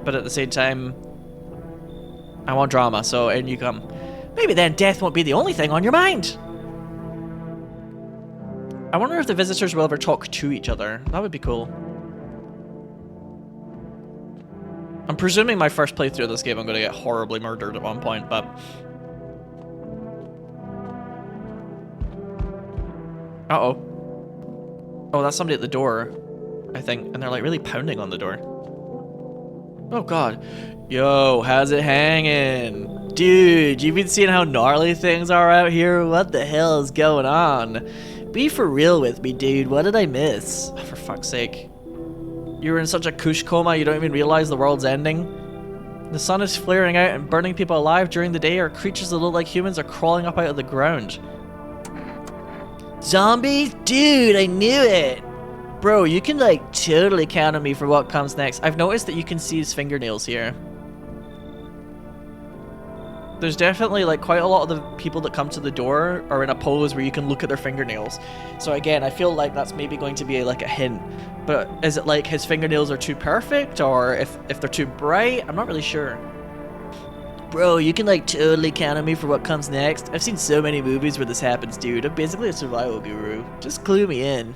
But at the same time, I want drama, so in you come. Maybe then death won't be the only thing on your mind. I wonder if the visitors will ever talk to each other. That would be cool. I'm presuming my first playthrough of this game I'm going to get horribly murdered at one point, but... Uh-oh. Oh, that's somebody at the door, I think, and they're like really pounding on the door. Oh god. Yo, how's it hanging? Dude, you been seeing how gnarly things are out here? What the hell is going on? Be for real with me, dude. What did I miss? Oh, for fuck's sake. You were in such a kush coma you don't even realize the world's ending? The sun is flaring out and burning people alive during the day, or creatures that look like humans are crawling up out of the ground. Zombies? Dude, I knew it! Bro, you can like totally count on me for what comes next. I've noticed that you can see his fingernails here. There's definitely like quite a lot of the people that come to the door are in a pose where you can look at their fingernails. So again, I feel like that's maybe going to be like a hint. But is it like his fingernails are too perfect, or if they're too bright? I'm not really sure. Bro, you can like totally count on me for what comes next. I've seen so many movies where this happens, dude. I'm basically a survival guru. Just clue me in.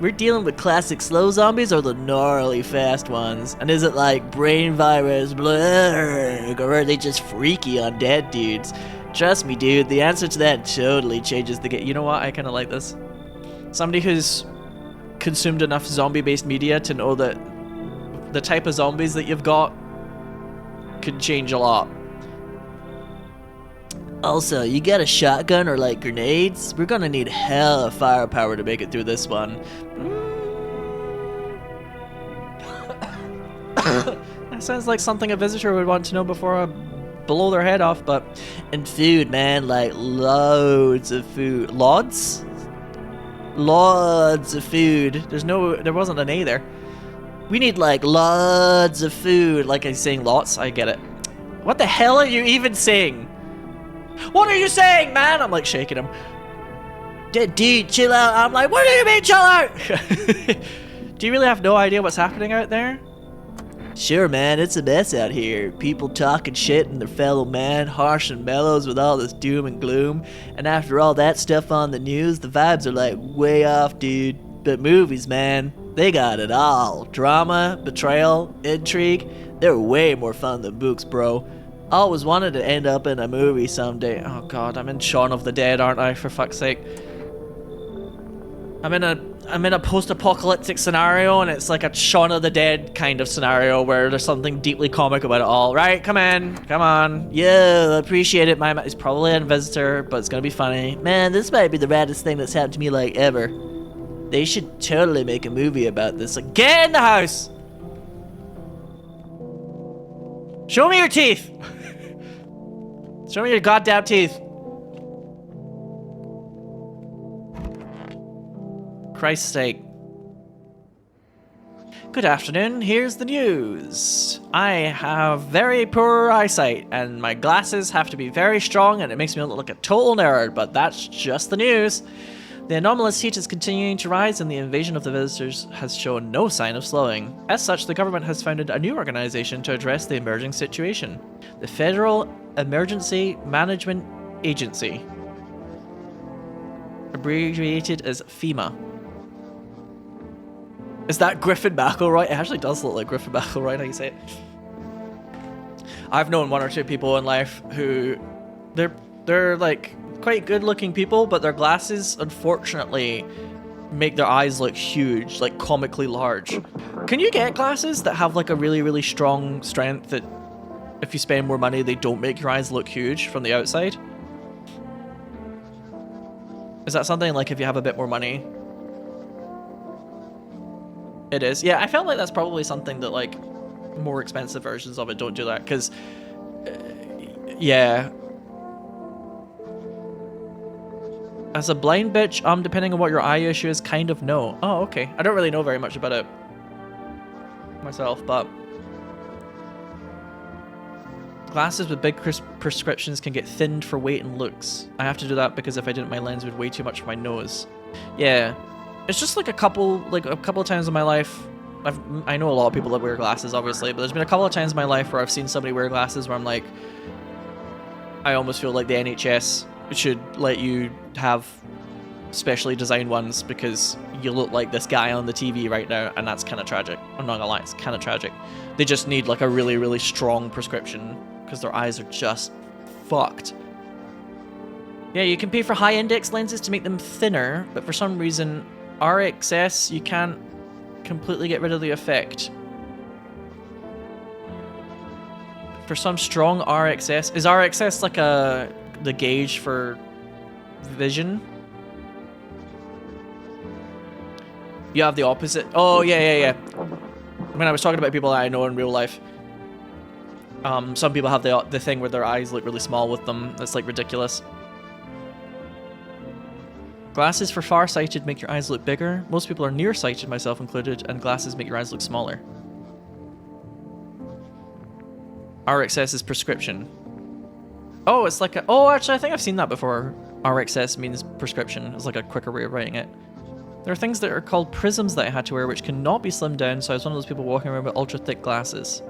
We're dealing with classic slow zombies or the gnarly fast ones? And is it like brain virus, blurg, or are they just freaky undead dudes? Trust me, dude, the answer to that totally changes the game. You know what? I kind of like this. Somebody who's consumed enough zombie-based media to know that the type of zombies that you've got could change a lot. Also, you got a shotgun or like grenades? We're gonna need hella firepower to make it through this one. That sounds like something a visitor would want to know before I blow their head off, but... And food, man, like loads of food. Lots? Loads of food. There wasn't an A there. We need like loads of food. Like I'm saying lots, I get it. What the hell are you even saying? What are you saying, man? I'm like shaking him. Dude, chill out. I'm like, what do you mean chill out? Do you really have no idea what's happening out there? Sure, man, it's a mess out here. People talking shit and their fellow man, harsh and mellows with all this doom and gloom. And after all that stuff on the news, the vibes are like way off, dude. But movies, man, they got it all. Drama, betrayal, intrigue. They're way more fun than books, bro. I always wanted to end up in a movie someday. Oh god, I'm in Shaun of the Dead, aren't I, for fuck's sake? I'm in a post-apocalyptic scenario, and it's like a Shaun of the Dead kind of scenario where there's something deeply comic about it all. Right, come on. Yeah, I appreciate it. He's probably a visitor, but it's gonna be funny. Man, this might be the raddest thing that's happened to me like ever. They should totally make a movie about this. Like, get in the house! Show me your teeth! Show me your goddamn teeth. Christ's sake. Good afternoon, here's the news. I have very poor eyesight, and my glasses have to be very strong, and it makes me look like a total nerd, but that's just the news. The anomalous heat is continuing to rise, and the invasion of the visitors has shown no sign of slowing. As such, the government has founded a new organization to address the emerging situation. The Federal Emergency Management Agency. Abbreviated as FEMA. Is that Griffin McElroy? It actually does look like Griffin McElroy, now you say it. I've known one or two people in life who... They're like... quite good looking people, but their glasses unfortunately make their eyes look huge, like comically large. Can you get glasses that have like a really strong strength that if you spend more money they don't make your eyes look huge from the outside? Is that something like if you have a bit more money? It is. Yeah, I felt like that's probably something that like more expensive versions of it don't do that, because yeah. As a blind bitch, depending on what your eye issue is, kind of no. Oh, okay. I don't really know very much about it myself, but... Glasses with big prescriptions can get thinned for weight and looks. I have to do that because if I didn't, my lens would weigh too much for my nose. Yeah. It's just like a couple of times in my life... I know a lot of people that wear glasses, obviously, but there's been a couple of times in my life where I've seen somebody wear glasses where I'm like... I almost feel like the NHS should let you have specially designed ones because you look like this guy on the TV right now, and that's kind of tragic. I'm not gonna lie, it's kind of tragic. They just need like a really strong prescription because their eyes are just fucked. Yeah, you can pay for high index lenses to make them thinner, but for some reason RxS you can't completely get rid of the effect. For some strong RxS, is RxS like the gauge for vision? You have the opposite. Oh, yeah. When I was talking about people that I know in real life, some people have the thing where their eyes look really small with them. That's like ridiculous. Glasses for far-sighted make your eyes look bigger. Most people are nearsighted, myself included, and glasses make your eyes look smaller. RxS is prescription. Oh, it's like a... Oh, actually, I think I've seen that before. RxS means prescription. It's like a quicker way of writing it. There are things that are called prisms that I had to wear, which cannot be slimmed down, so I was one of those people walking around with ultra-thick glasses.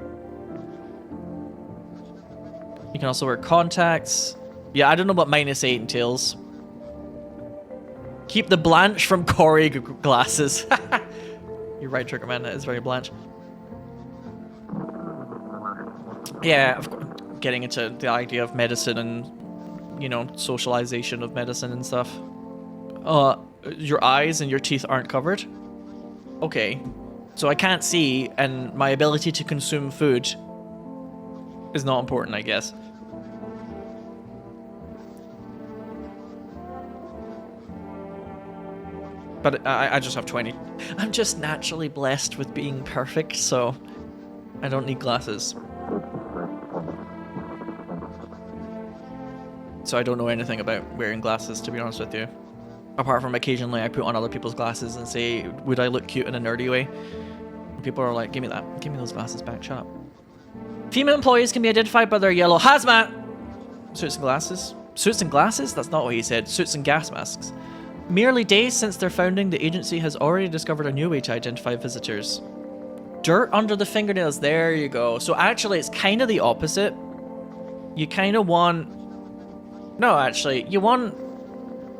You can also wear contacts. Yeah, I don't know what -8 entails. Keep the Blanche from Corey glasses. You're right, Triggerman. That is very Blanche. Yeah, of course. Getting into the idea of medicine and, you know, socialization of medicine and stuff. Your eyes and your teeth aren't covered? Okay. So I can't see, and my ability to consume food is not important, I guess. But I just have 20. I'm just naturally blessed with being perfect, so I don't need glasses. So I don't know anything about wearing glasses, to be honest with you. Apart from occasionally I put on other people's glasses and say, would I look cute in a nerdy way? And people are like, give me that. Give me those glasses back. Shut up. Female employees can be identified by their yellow hazmat suits and glasses. Suits and glasses? That's not what he said. Suits and gas masks. Merely days since their founding, the agency has already discovered a new way to identify visitors. Dirt under the fingernails. There you go. So actually, it's kind of the opposite. You kind of want... No, actually, you want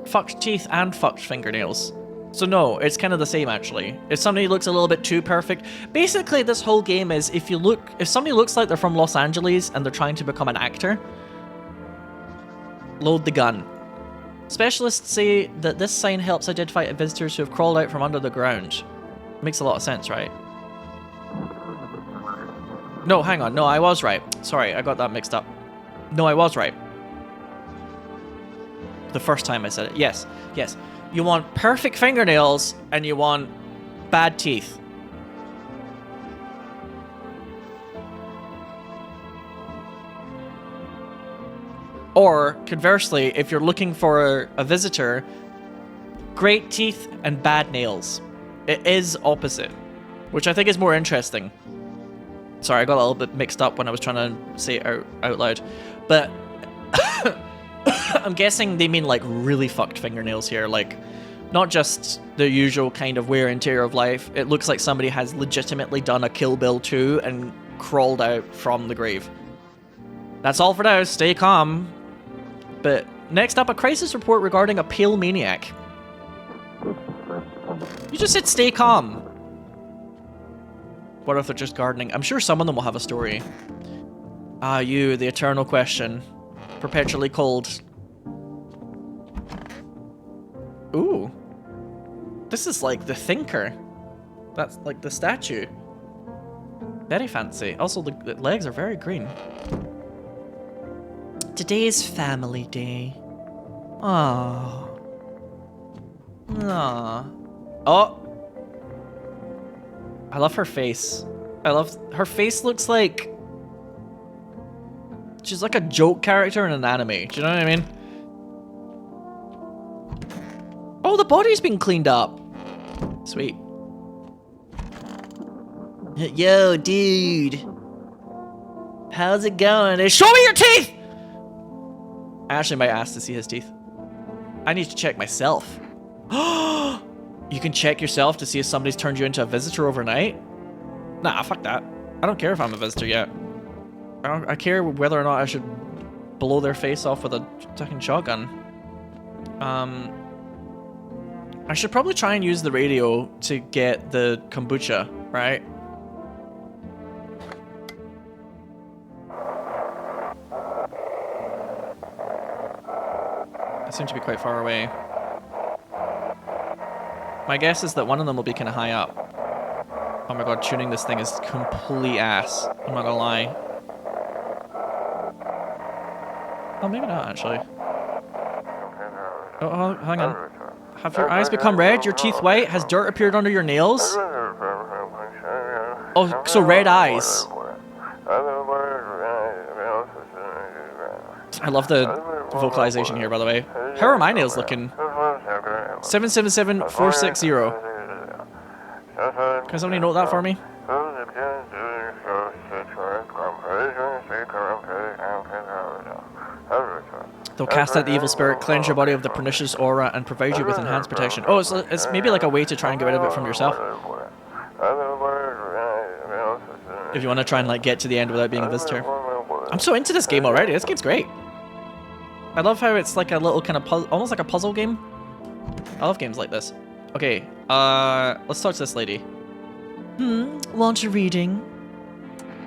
fucked teeth and fucked fingernails. So no, it's kind of the same, actually. If somebody looks a little bit too perfect... Basically, this whole game is if somebody looks like they're from Los Angeles and they're trying to become an actor, load the gun. Specialists say that this sign helps identify visitors who have crawled out from under the ground. Makes a lot of sense, right? No, hang on. No, I was right. Sorry, I got that mixed up. No, I was right. The first time I said it. Yes, yes. You want perfect fingernails and you want bad teeth. Or, conversely, if you're looking for a visitor, great teeth and bad nails. It is opposite, which I think is more interesting. Sorry, I got a little bit mixed up when I was trying to say it out loud. But I'm guessing they mean like really fucked fingernails here. Like, not just the usual kind of wear and tear of life. It looks like somebody has legitimately done a Kill Bill 2 and crawled out from the grave. That's all for now. Stay calm. But next up, a crisis report regarding a pale maniac. You just said stay calm. What if they're just gardening? I'm sure some of them will have a story. Ah, you, the eternal question. Perpetually cold. Ooh. This is like the thinker. That's like the statue. Very fancy. Also, the legs are very green. Today's family day. Aww. Aww. Oh! I love her face. Her face looks like... She's like a joke character in an anime. Do you know what I mean? Oh, the body's been cleaned up. Sweet. Yo, dude. How's it going? Show me your teeth! I actually might ask to see his teeth. I need to check myself. You can check yourself to see if somebody's turned you into a visitor overnight? Nah, fuck that. I don't care if I'm a visitor yet. I care whether or not I should blow their face off with a fucking shotgun. I should probably try and use the radio to get the kombucha, right? I seem to be quite far away. My guess is that one of them will be kind of high up. Oh my god, tuning this thing is complete ass. I'm not gonna lie. Oh, maybe not, actually. Oh, hang on. Have your eyes become red? Your teeth white? Has dirt appeared under your nails? Oh, so red eyes. I love the vocalization here, by the way. How are my nails looking? 777460. Can somebody note that for me? They'll cast out the evil spirit, cleanse your body of the pernicious aura, and provide you with enhanced protection. Oh, it's maybe like a way to try and get rid of it from yourself. If you want to try and like get to the end without being a visitor. I'm so into this game already. This game's great. I love how it's like a little kind of almost like a puzzle game. I love games like this. Okay, let's talk to this lady. Want a reading?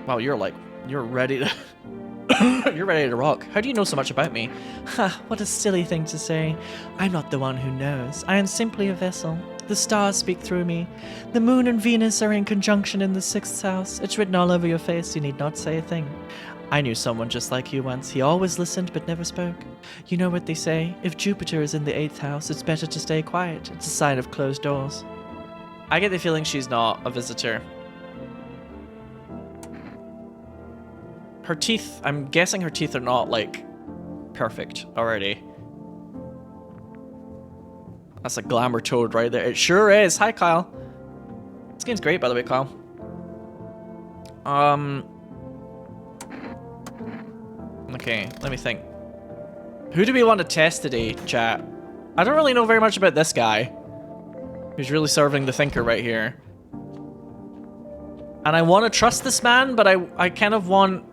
Wow, you're ready to... You're ready to rock. How do you know so much about me? Ha, what a silly thing to say. I'm not the one who knows. I am simply a vessel. The stars speak through me. The moon and Venus are in conjunction in the 6th house. It's written all over your face. You need not say a thing. I knew someone just like you once. He always listened but never spoke. You know what they say? If Jupiter is in the 8th house, it's better to stay quiet. It's a sign of closed doors. I get the feeling she's not a visitor. Her teeth, I'm guessing her teeth are not, like, perfect already. That's a glamour toad right there. It sure is. Hi, Kyle. This game's great, by the way, Kyle. Okay, let me think. Who do we want to test today, chat? I don't really know very much about this guy. Who's really serving the thinker right here. And I want to trust this man, but I kind of want...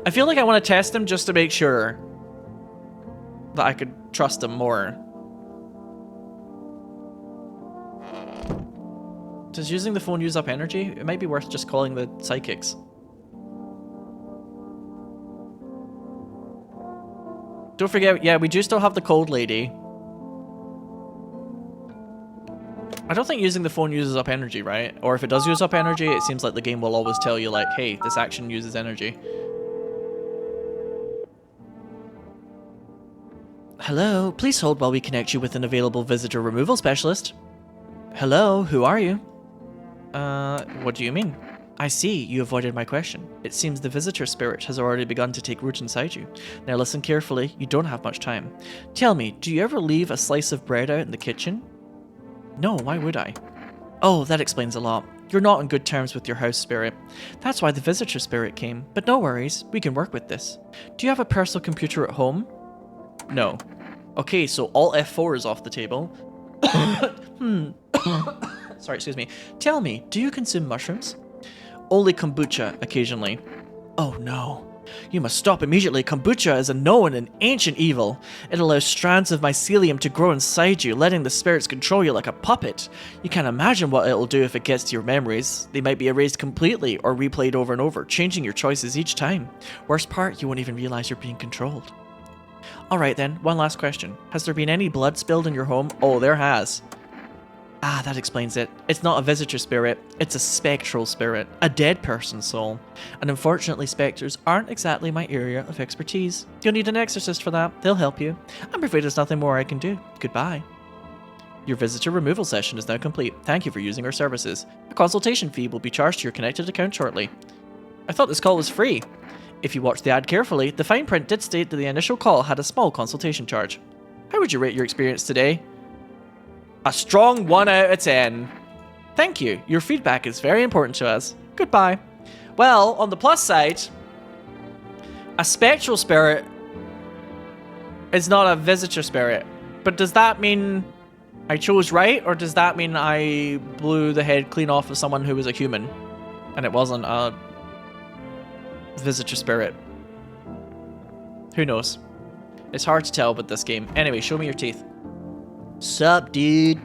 I feel like I want to test him just to make sure that I could trust him more. Does using the phone use up energy? It might be worth just calling the psychics. Don't forget, yeah, we do still have the cold lady. I don't think using the phone uses up energy, right? Or if it does use up energy, it seems like the game will always tell you, like, hey, this action uses energy. Hello, please hold while we connect you with an available visitor removal specialist. Hello, who are you? What do you mean? I see, you avoided my question. It seems the visitor spirit has already begun to take root inside you. Now listen carefully, you don't have much time. Tell me, do you ever leave a slice of bread out in the kitchen? No, why would I? Oh, that explains a lot. You're not on good terms with your house spirit. That's why the visitor spirit came, but no worries, we can work with this. Do you have a personal computer at home? No. Okay, so Alt F4 is off the table. Sorry, excuse me. Tell me, do you consume mushrooms? Only kombucha, occasionally. Oh no. You must stop immediately. Kombucha is a known and ancient evil. It allows strands of mycelium to grow inside you, letting the spirits control you like a puppet. You can't imagine what it'll do if it gets to your memories. They might be erased completely or replayed over and over, changing your choices each time. Worst part, you won't even realize you're being controlled. Alright then, one last question. Has there been any blood spilled in your home? Oh, there has. Ah, that explains it. It's not a visitor spirit, it's a spectral spirit, a dead person's soul. And unfortunately, specters aren't exactly my area of expertise. You'll need an exorcist for that, they'll help you. I'm afraid there's nothing more I can do. Goodbye. Your visitor removal session is now complete. Thank you for using our services. A consultation fee will be charged to your connected account shortly. I thought this call was free. If you watch the ad carefully, the fine print did state that the initial call had a small consultation charge. How would you rate your experience today? A strong 1 out of 10. Thank you. Your feedback is very important to us. Goodbye. Well, on the plus side, a spectral spirit is not a visitor spirit. But does that mean I chose right? Or does that mean I blew the head clean off of someone who was a human and it wasn't a visitor spirit? Who knows? It's hard to tell with this game. Anyway, show me your teeth. Sup, dude?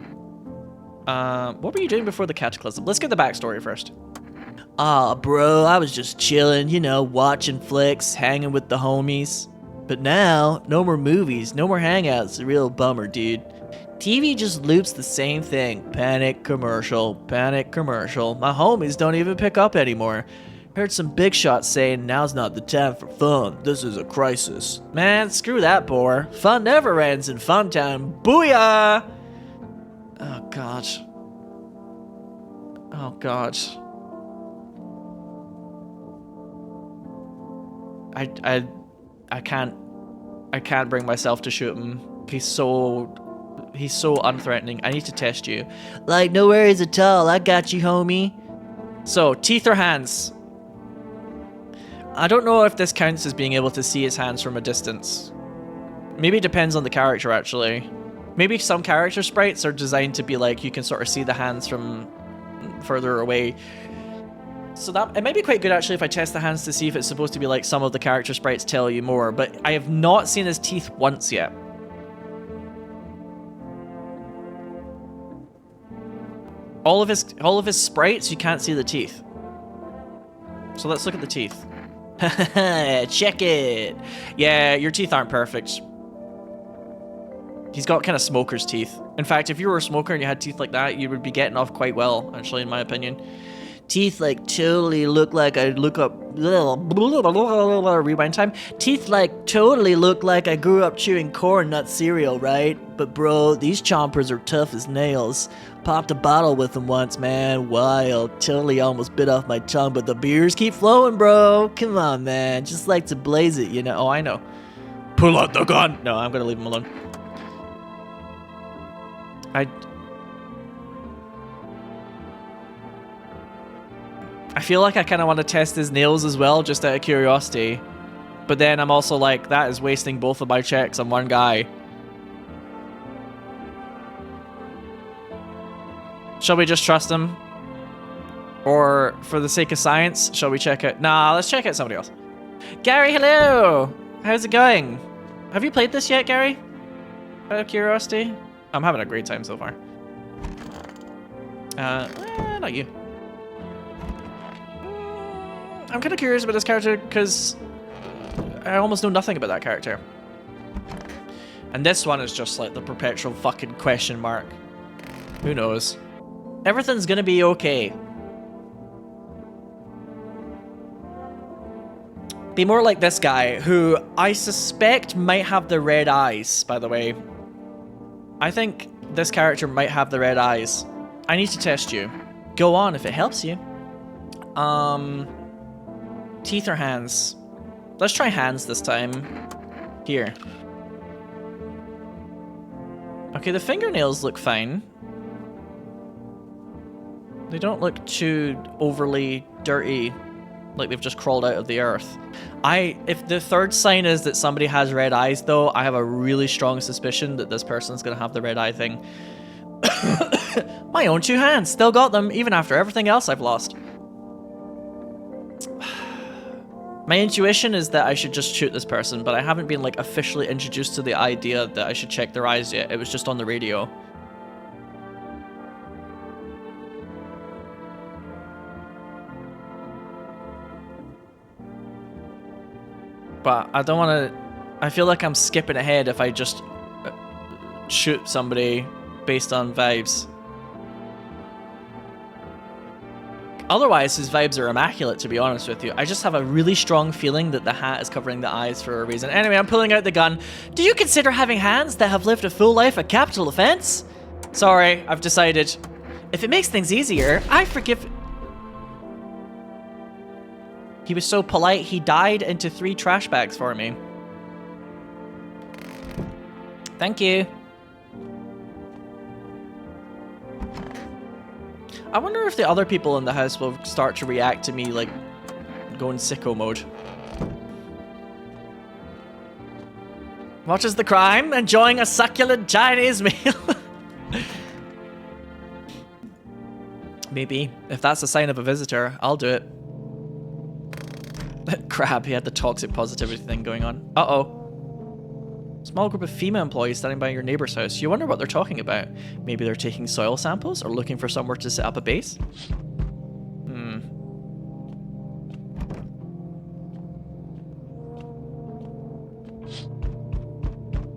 What were you doing before the cataclysm? Let's get the backstory first. Ah, bro, I was just chilling, you know, watching flicks, hanging with the homies. But now, no more movies, no more hangouts. A real bummer, dude. TV just loops the same thing. Panic commercial, panic commercial. My homies don't even pick up anymore. Heard some big shots saying now's not the time for fun. This is a crisis. Man, screw that bore. Fun never ends in fun time. Booyah! Oh god. Oh god. I can't bring myself to shoot him. He's so unthreatening. I need to test you. Like, no worries at all. I got you, homie. So, teeth or hands? I don't know if this counts as being able to see his hands from a distance. Maybe it depends on the character, actually. Maybe some character sprites are designed to be like, you can sort of see the hands from further away. So that it might be quite good, actually, if I test the hands to see if it's supposed to be like some of the character sprites tell you more, but I have not seen his teeth once yet. All of his sprites, you can't see the teeth. So let's look at the teeth. Check it. Yeah, your teeth aren't perfect. He's got kind of smoker's teeth. In fact, if you were a smoker and you had teeth like that, you would be getting off quite well, actually, in my opinion. Teeth like totally look like I look up... Rewind time. Teeth like totally look like I grew up chewing corn nut cereal, right? But bro, these chompers are tough as nails. Popped a bottle with them once, man. Wild. Totally almost bit off my tongue, but the beers keep flowing, bro. Come on, man. Just like to blaze it, you know? Oh, I know. Pull out the gun! No, I'm gonna leave him alone. I feel like I kind of want to test his nails as well, just out of curiosity. But then I'm also like, that is wasting both of my checks on one guy. Shall we just trust him? Or for the sake of science, shall we check it? Nah, let's check out somebody else. Gary, hello! How's it going? Have you played this yet, Gary? Out of curiosity? I'm having a great time so far. Not you. I'm kind of curious about this character because I almost know nothing about that character. And this one is just like the perpetual fucking question mark. Who knows? Everything's gonna be okay. Be more like this guy, who I suspect might have the red eyes, by the way. I think this character might have the red eyes. I need to test you. Go on if it helps you. Teeth or hands? Let's try hands this time. Here. Okay, the fingernails look fine. They don't look too overly dirty, like they've just crawled out of the earth. If the third sign is that somebody has red eyes, though, I have a really strong suspicion that this person's gonna have the red eye thing. My own two hands, still got them, even after everything else I've lost. My intuition is that I should just shoot this person, but I haven't been like officially introduced to the idea that I should check their eyes yet. It was just on the radio. But I don't want to... I feel like I'm skipping ahead if I just shoot somebody based on vibes. Otherwise, his vibes are immaculate, to be honest with you. I just have a really strong feeling that the hat is covering the eyes for a reason. Anyway, I'm pulling out the gun. Do you consider having hands that have lived a full life a capital offense? Sorry, I've decided. If it makes things easier, I forgive... He was so polite, he died into 3 trash bags for me. Thank you. I wonder if the other people in the house will start to react to me, like, going sicko mode. Watches the crime, enjoying a succulent Chinese meal. Maybe. If that's a sign of a visitor, I'll do it. Crap, he had the toxic positivity thing going on. Uh-oh. Small group of FEMA employees standing by your neighbor's house. You wonder what they're talking about. Maybe they're taking soil samples or looking for somewhere to set up a base?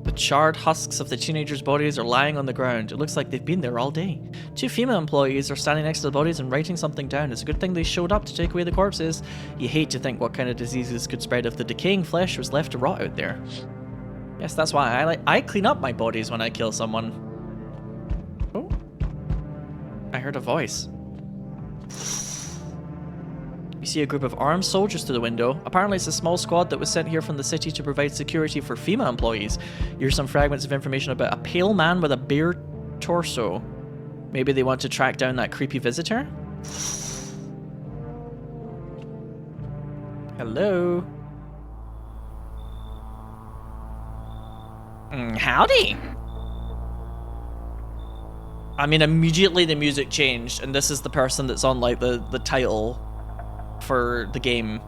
The charred husks of the teenagers' bodies are lying on the ground. It looks like they've been there all day. 2 FEMA employees are standing next to the bodies and writing something down. It's a good thing they showed up to take away the corpses. You hate to think what kind of diseases could spread if the decaying flesh was left to rot out there. Yes, that's why I clean up my bodies when I kill someone. Oh. I heard a voice. You see a group of armed soldiers through the window. Apparently it's a small squad that was sent here from the city to provide security for FEMA employees. Here's some fragments of information about a pale man with a bare torso. Maybe they want to track down that creepy visitor? Hello? Howdy! I mean, immediately the music changed, and this is the person that's on, like, the title for the game.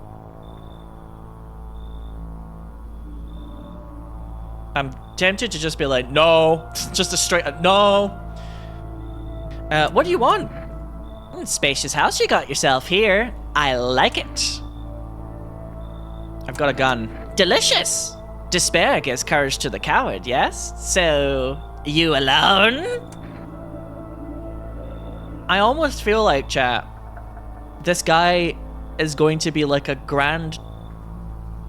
I'm tempted to just be like, no. Just a straight no. What do you want? Spacious house you got yourself here. I like it. I've got a gun. Delicious! Despair gives courage to the coward, yes? So, You alone? I almost feel like, chat, this guy is going to be like a grand,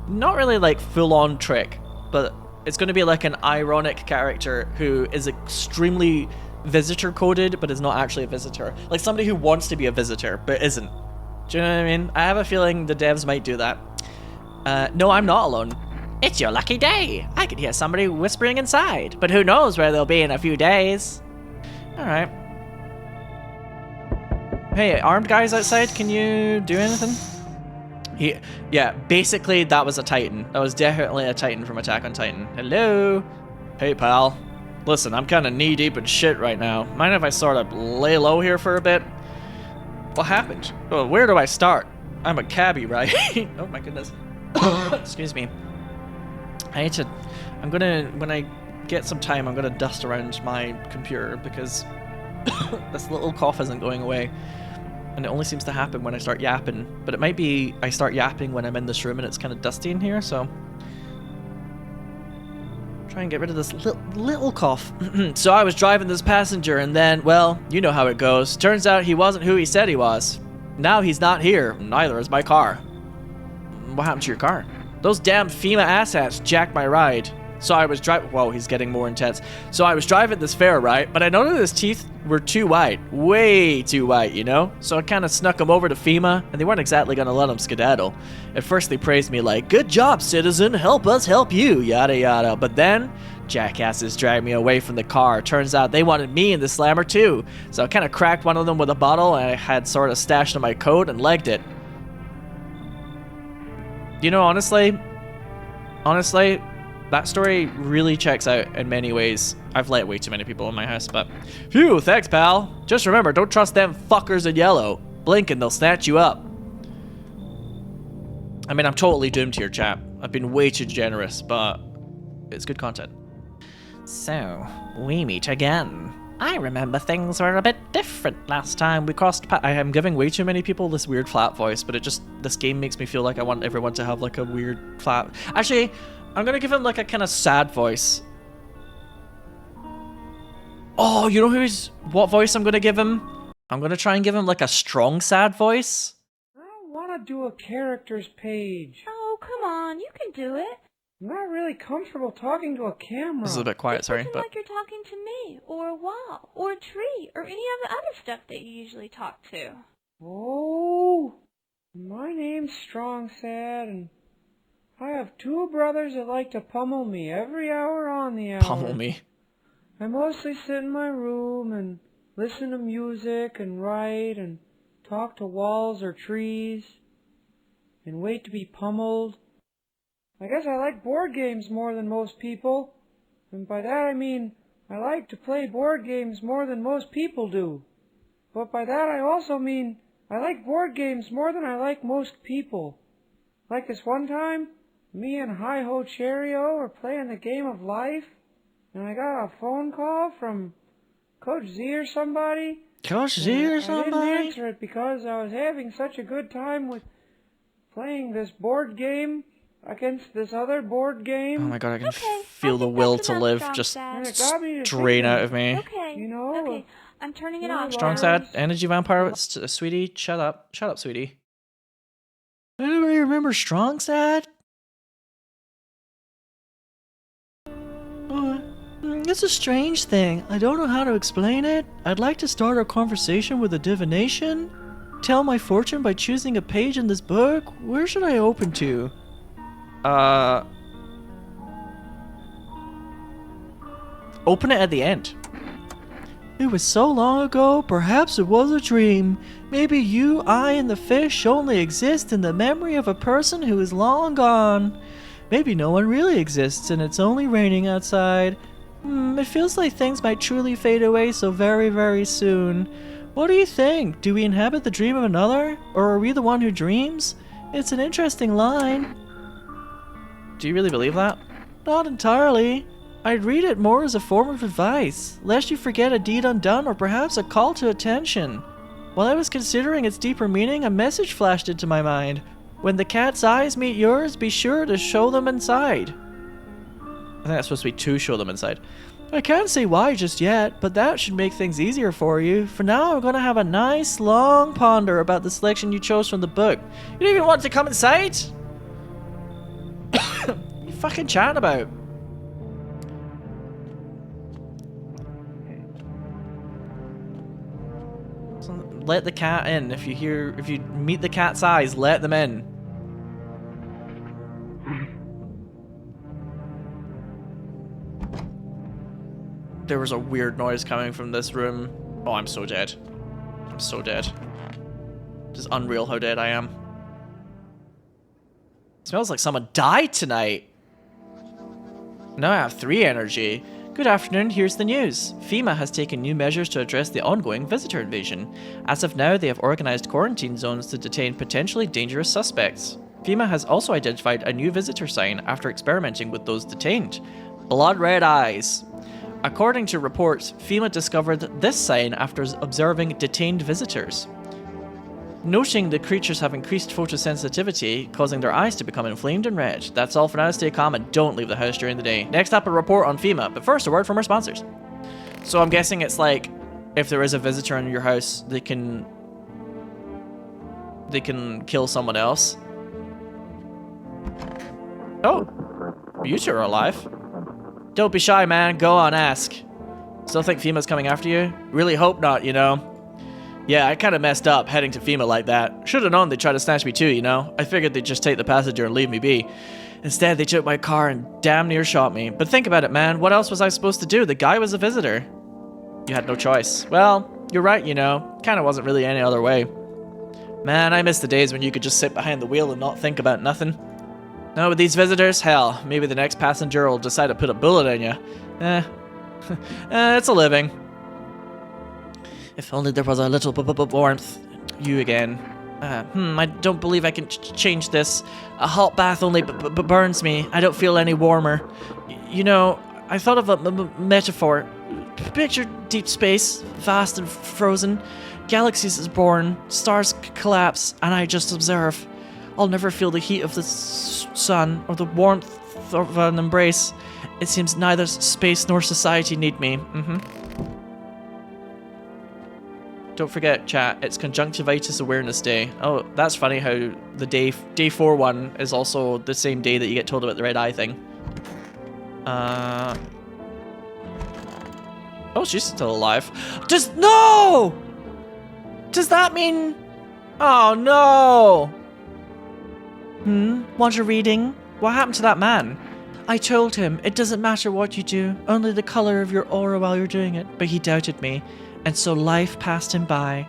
not really like full-on trick, but it's going to be like an ironic character who is extremely visitor coded, but is not actually a visitor. Like somebody who wants to be a visitor, but isn't. Do you know what I mean? I have a feeling the devs might do that. No, I'm not alone. It's your lucky day. I could hear somebody whispering inside, but who knows where they'll be in a few days. Alright. Hey, armed guys outside, can you do anything? Yeah, basically that was a Titan. That was definitely a Titan from Attack on Titan. Hello? Hey, pal. Listen, I'm kind of knee-deep in shit right now. Mind if I sort of lay low here for a bit? What happened? Oh, where do I start? I'm a cabbie, right? Oh my goodness. Excuse me. I'm gonna, when I get some time, I'm gonna dust around my computer because this little cough isn't going away. And it only seems to happen when I start yapping. But it might be I start yapping when I'm in this room and it's kind of dusty in here, so... Try and get rid of this little cough. So I was driving this passenger and then, well, you know how it goes. Turns out he wasn't who he said he was. Now he's not here. Neither is my car. What happened to your car? Those damn FEMA asshats jacked my ride. So I was driving... Whoa, he's getting more intense. So I was driving this fare, right? But I noticed his teeth were too white. Way too white, you know? So I kind of snuck him over to FEMA, and they weren't exactly going to let him skedaddle. At first they praised me like, good job, citizen. Help us help you, yada yada. But then, jackasses dragged me away from the car. Turns out they wanted me in the slammer too. So I kind of cracked one of them with a bottle and I had sort of stashed in my coat and legged it. You know, honestly, that story really checks out in many ways. I've let way too many people in my house, but... Phew, thanks, pal. Just remember, don't trust them fuckers in yellow. Blink and they'll snatch you up. I mean, I'm totally doomed here, chap. I've been way too generous, but it's good content. So, we meet again. I remember things were a bit different last time we crossed paths. I am giving way too many people this weird flat voice, but this game makes me feel like I want everyone to have like a weird flat... Actually, I'm gonna give him like a kind of sad voice. Oh, you know what voice I'm gonna give him? I'm gonna try and give him like a strong sad voice. I don't want to do a characters page. Oh, come on, you can do it. I'm not really comfortable talking to a camera. This is a bit quiet, sorry, but... like you're talking to me, or a wall, or a tree, or any of the other stuff that you usually talk to. Oh, my name's Strong Sad, and I have two brothers that like to pummel me every hour on the hour. Pummel me? I mostly sit in my room and listen to music and write and talk to walls or trees and wait to be pummeled. I guess I like board games more than most people, and by that I mean I like to play board games more than most people do. But by that I also mean I like board games more than I like most people. Like this one time, me and Hi-Ho Cheerio were playing the game of life, and I got a phone call from Coach Z or somebody. Coach Z or somebody? I didn't answer it because I was having such a good time with playing this board game against this other board game. Oh my god, I can feel the will to live just drain out of me. Okay, you know, okay, I'm turning it off. Strong Sad, Energy Vampire, sweetie, shut up. Shut up, sweetie. Anybody remember Strong Sad? It's a strange thing. I don't know how to explain it. I'd like to start a conversation with a divination. Tell my fortune by choosing a page in this book. Where should I open to? Open it at the end. It was so long ago, perhaps it was a dream. Maybe you, I, and the fish only exist in the memory of a person who is long gone. Maybe no one really exists and it's only raining outside. It feels like things might truly fade away so very, very soon. What do you think? Do we inhabit the dream of another? Or are we the one who dreams? It's an interesting line. Do you really believe that? Not entirely. I'd read it more as a form of advice, lest you forget a deed undone or perhaps a call to attention. While I was considering its deeper meaning, a message flashed into my mind. When the cat's eyes meet yours, be sure to show them inside. I think that's supposed to be to show them inside. I can't say why just yet, but that should make things easier for you. For now, I'm gonna have a nice long ponder about the selection you chose from the book. You don't even want to come inside? What are you fucking chatting about? So let the cat in. If you meet the cat's eyes, let them in. There was a weird noise coming from this room. Oh, I'm so dead. I'm so dead. Just unreal how dead I am. Smells like someone died tonight. Now I have 3 energy. Good afternoon, here's the news. FEMA has taken new measures to address the ongoing visitor invasion. As of now, they have organized quarantine zones to detain potentially dangerous suspects. FEMA has also identified a new visitor sign after experimenting with those detained. Blood red eyes. According to reports, FEMA discovered this sign after observing detained visitors. Noting the creatures have increased photosensitivity, causing their eyes to become inflamed and red. That's all for now. Stay calm and don't leave the house during the day. Next up, a report on FEMA, but first, a word from our sponsors. So I'm guessing it's like, if there is a visitor in your house, they can kill someone else. Oh, you two are alive. Don't be shy, man. Go on, ask. Still think FEMA's coming after you? Really hope not, you know. Yeah, I kind of messed up heading to FEMA like that. Should have known they'd try to snatch me too, you know. I figured they'd just take the passenger and leave me be. Instead, they took my car and damn near shot me. But think about it, man. What else was I supposed to do? The guy was a visitor. You had no choice. Well, you're right, you know. Kind of wasn't really any other way. Man, I miss the days when you could just sit behind the wheel and not think about nothing. No, with these visitors, hell, maybe the next passenger will decide to put a bullet in you. It's a living. If only there was a little warmth. You again. I don't believe I can change this. A hot bath only burns me. I don't feel any warmer. You know, I thought of a metaphor. Picture deep space, vast and frozen. Galaxies is born, stars collapse, and I just observe. I'll never feel the heat of the sun or the warmth of an embrace. It seems neither space nor society need me. Don't forget, chat, it's Conjunctivitis Awareness Day. Oh, that's funny how the day 4 one is also the same day that you get told about the red eye thing. Oh, she's still alive. No! Does that mean... Oh, no! Want a reading? What happened to that man? I told him, it doesn't matter what you do, only the color of your aura while you're doing it, but he doubted me, and so life passed him by.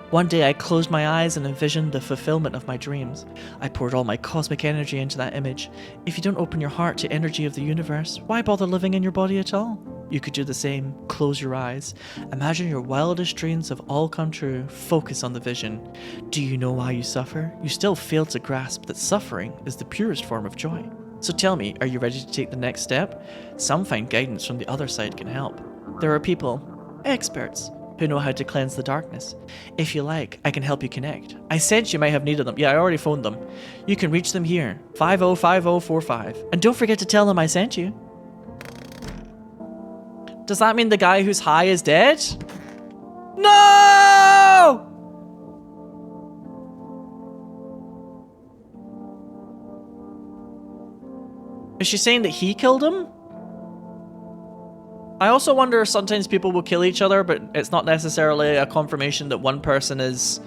One day I closed my eyes and envisioned the fulfillment of my dreams. I poured all my cosmic energy into that image. If you don't open your heart to energy of the universe, why bother living in your body at all? You could do the same. Close your eyes. Imagine your wildest dreams have all come true. Focus on the vision. Do you know why you suffer? You still fail to grasp that suffering is the purest form of joy. So tell me, are you ready to take the next step? Some find guidance from the other side can help. There are people, experts, who know how to cleanse the darkness. If you like, I can help you connect. I said you might have needed them. Yeah, I already phoned them. You can reach them here, 505045. And don't forget to tell them I sent you. Does that mean the guy who's high is dead? No! Is she saying that he killed him? I also wonder if sometimes people will kill each other, but it's not necessarily a confirmation that one person is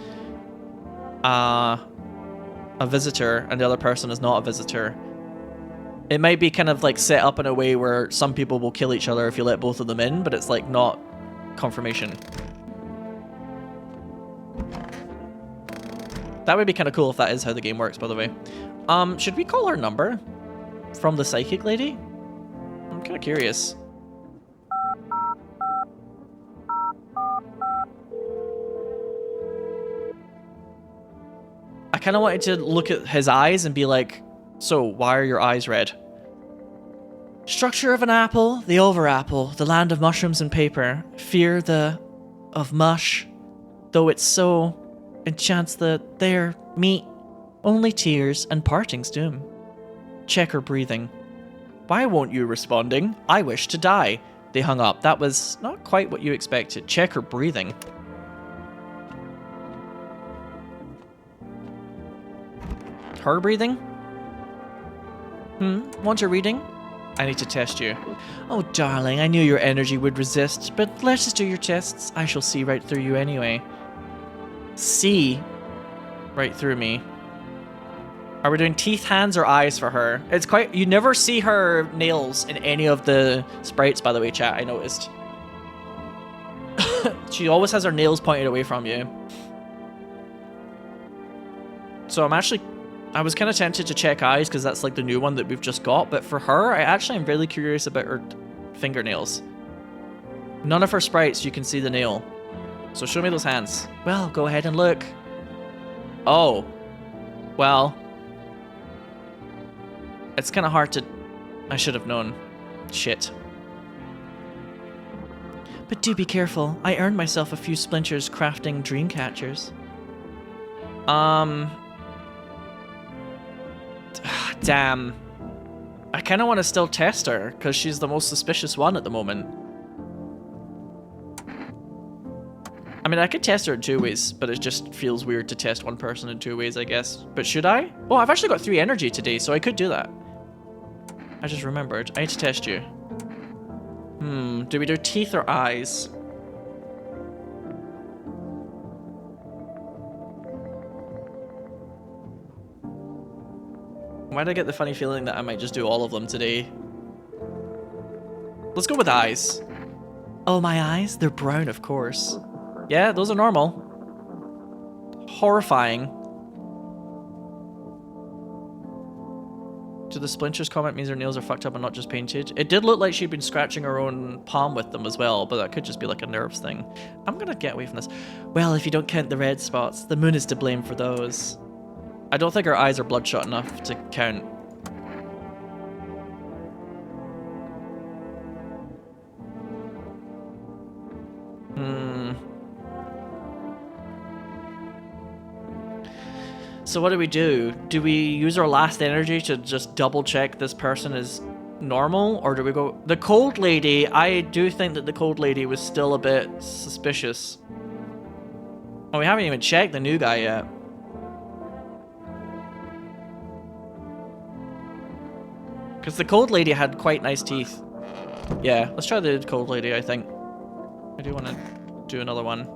a visitor and the other person is not a visitor. It might be kind of like set up in a way where some people will kill each other if you let both of them in, but it's like not confirmation. That would be kind of cool if that is how the game works, by the way. Should we call her number from the psychic lady? I'm kind of curious. I kind of wanted to look at his eyes and be like, so why are your eyes red? Structure of an apple, the over-apple, the land of mushrooms and paper. Fear of mush, though it's so enchants their meat. Only tears and parting's doom. Check her breathing. Why won't you responding? I wish to die. They hung up. That was not quite what you expected. Check her breathing. Her breathing? Want a reading? I need to test you. Oh, darling, I knew your energy would resist, but let's just do your tests. I shall see right through you anyway. See right through me. Are we doing teeth, hands, or eyes for her? It's quite... You never see her nails in any of the sprites, by the way, chat, I noticed. She always has her nails pointed away from you. So I'm actually... I was kind of tempted to check eyes because that's like the new one that we've just got, but for her, I actually am really curious about her fingernails. None of her sprites you can see the nail. So show me those hands. Well, go ahead and look. Oh. Well. It's kind of hard to... I should have known. Shit. But do be careful. I earned myself a few splinters crafting dream catchers. Damn. I kind of want to still test her, because she's the most suspicious one at the moment. I mean, I could test her in 2 ways, but it just feels weird to test one person in 2 ways, I guess. But should I? Oh, I've actually got 3 energy today, so I could do that. I just remembered. I need to test you. Do we do teeth or eyes? Why did I get the funny feeling that I might just do all of them today? Let's go with eyes. Oh, my eyes? They're brown, of course. Yeah, those are normal. Horrifying. Do the splinters comment means her nails are fucked up and not just painted? It did look like she'd been scratching her own palm with them as well, but that could just be like a nerves thing. I'm gonna get away from this. Well, if you don't count the red spots, the moon is to blame for those. I don't think her eyes are bloodshot enough to count. So what do we do? Do we use our last energy to just double check this person is normal? Or do we go... The cold lady, I do think that the cold lady was still a bit suspicious. Oh, we haven't even checked the new guy yet. Because the cold lady had quite nice teeth. Yeah, let's try the cold lady, I think. I do want to do another one.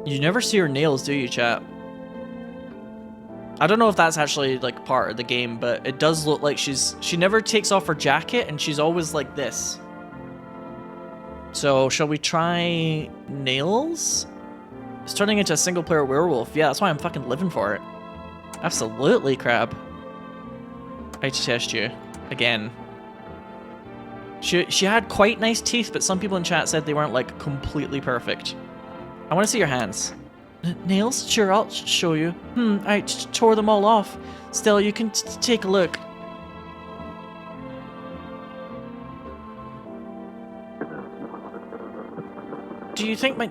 You never see her nails, do you, chat? I don't know if that's actually, like, part of the game, but it does look like she never takes off her jacket, and she's always like this. So, shall we try nails? It's turning into a single-player werewolf. Yeah, that's why I'm fucking living for it. Absolutely, crab. I need to test you. Again. She had quite nice teeth, but some people in chat said they weren't, like, completely perfect. I want to see your hands. Nails? Sure, I'll show you. I tore them all off. Still, you can take a look. Do you think my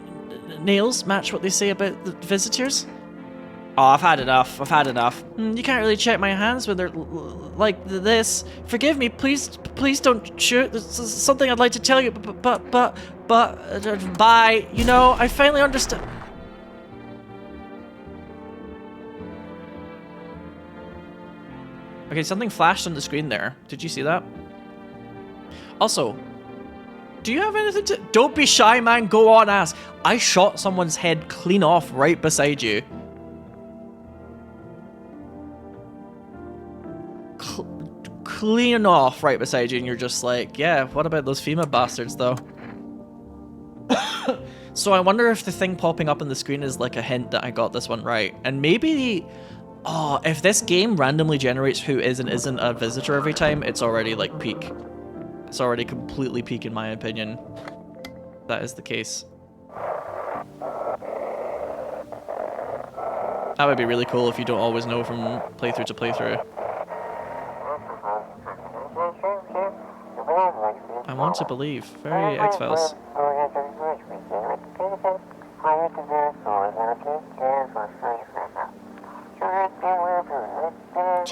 nails match what they say about the visitors? Oh, I've had enough. I've had enough. You can't really check my hands when they're like this. Forgive me, please don't shoot. There's something I'd like to tell you, but, bye. You know, I finally understand. Okay, something flashed on the screen there. Did you see that? Also, do you have anything to... Don't be shy, man. Go on, ass. I shot someone's head clean off right beside you. Clean off right beside you, and you're just like, yeah, what about those FEMA bastards, though? So I wonder if the thing popping up on the screen is like a hint that I got this one right. And maybe... Oh, if this game randomly generates who is and isn't a visitor every time, it's already, like, peak. It's already completely peak, in my opinion. That is the case. That would be really cool if you don't always know from playthrough to playthrough. I want to believe. Very X-Files.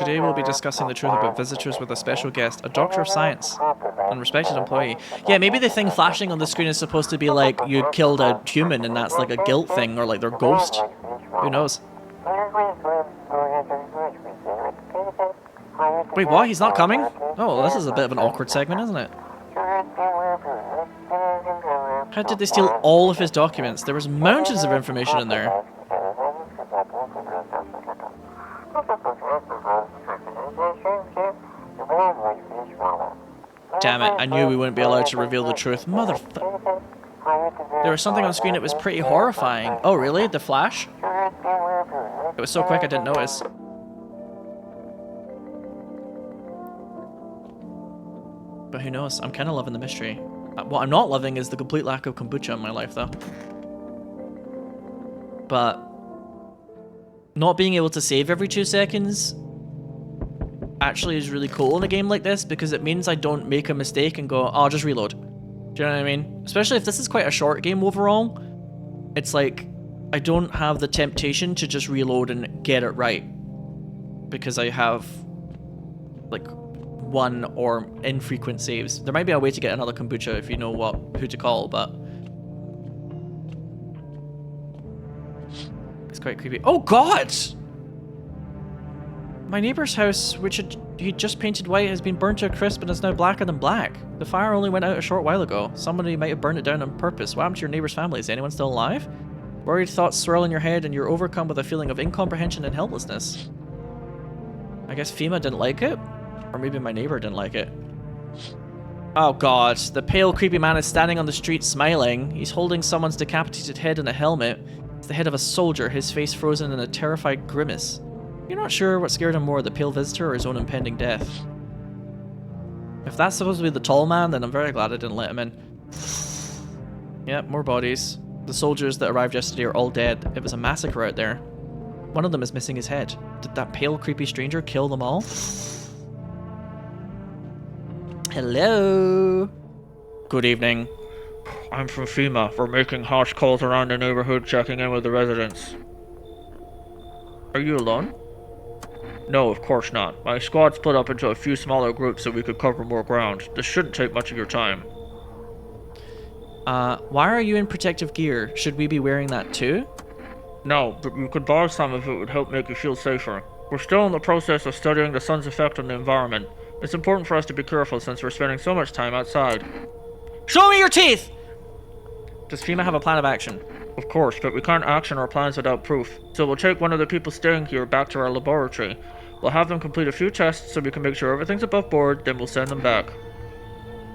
Today we'll be discussing the truth about visitors with a special guest, a doctor of science and respected employee. Yeah, maybe the thing flashing on the screen is supposed to be like you killed a human and that's like a guilt thing, or like their ghost. Who knows? Wait, what? He's not coming? Oh, this is a bit of an awkward segment, isn't it? How did they steal all of his documents? There was mountains of information in there. Damn it, I knew we wouldn't be allowed to reveal the truth. Motherfucker. There was something on screen that was pretty horrifying. Oh, really? The flash? It was so quick I didn't notice. But who knows? I'm kind of loving the mystery. What I'm not loving is the complete lack of kombucha in my life, though. But not being able to save every 2 seconds actually is really cool in a game like this, because it means I don't make a mistake and go, oh, I'll just reload. Do you know what I mean? Especially if this is quite a short game overall. It's like, I don't have the temptation to just reload and get it right. Because I have, like, 1 or infrequent saves. There might be a way to get another kombucha if you know who to call, but it's quite creepy. Oh god! My neighbor's house, which he'd just painted white, has been burnt to a crisp and is now blacker than black. The fire only went out a short while ago. Somebody might have burned it down on purpose. What happened to your neighbor's family? Is anyone still alive? Worried thoughts swirl in your head and you're overcome with a feeling of incomprehension and helplessness. I guess FEMA didn't like it? Or maybe my neighbor didn't like it. Oh god, the pale creepy man is standing on the street smiling. He's holding someone's decapitated head in a helmet. It's the head of a soldier, his face frozen in a terrified grimace. You're not sure what scared him more, the pale visitor or his own impending death. If that's supposed to be the tall man, then I'm very glad I didn't let him in. Yep, more bodies. The soldiers that arrived yesterday are all dead. It was a massacre out there. One of them is missing his head. Did that pale creepy stranger kill them all? Hello? Good evening. I'm from FEMA. We're making harsh calls around the neighborhood, checking in with the residents. Are you alone? No, of course not. My squad split up into a few smaller groups so we could cover more ground. This shouldn't take much of your time. Why are you in protective gear? Should we be wearing that too? No, but you could borrow some if it would help make you feel safer. We're still in the process of studying the sun's effect on the environment. It's important for us to be careful since we're spending so much time outside. Show me your teeth! Does FEMA have a plan of action? Of course, but we can't action our plans without proof. So we'll take one of the people staying here back to our laboratory. We'll have them complete a few tests so we can make sure everything's above board, then we'll send them back.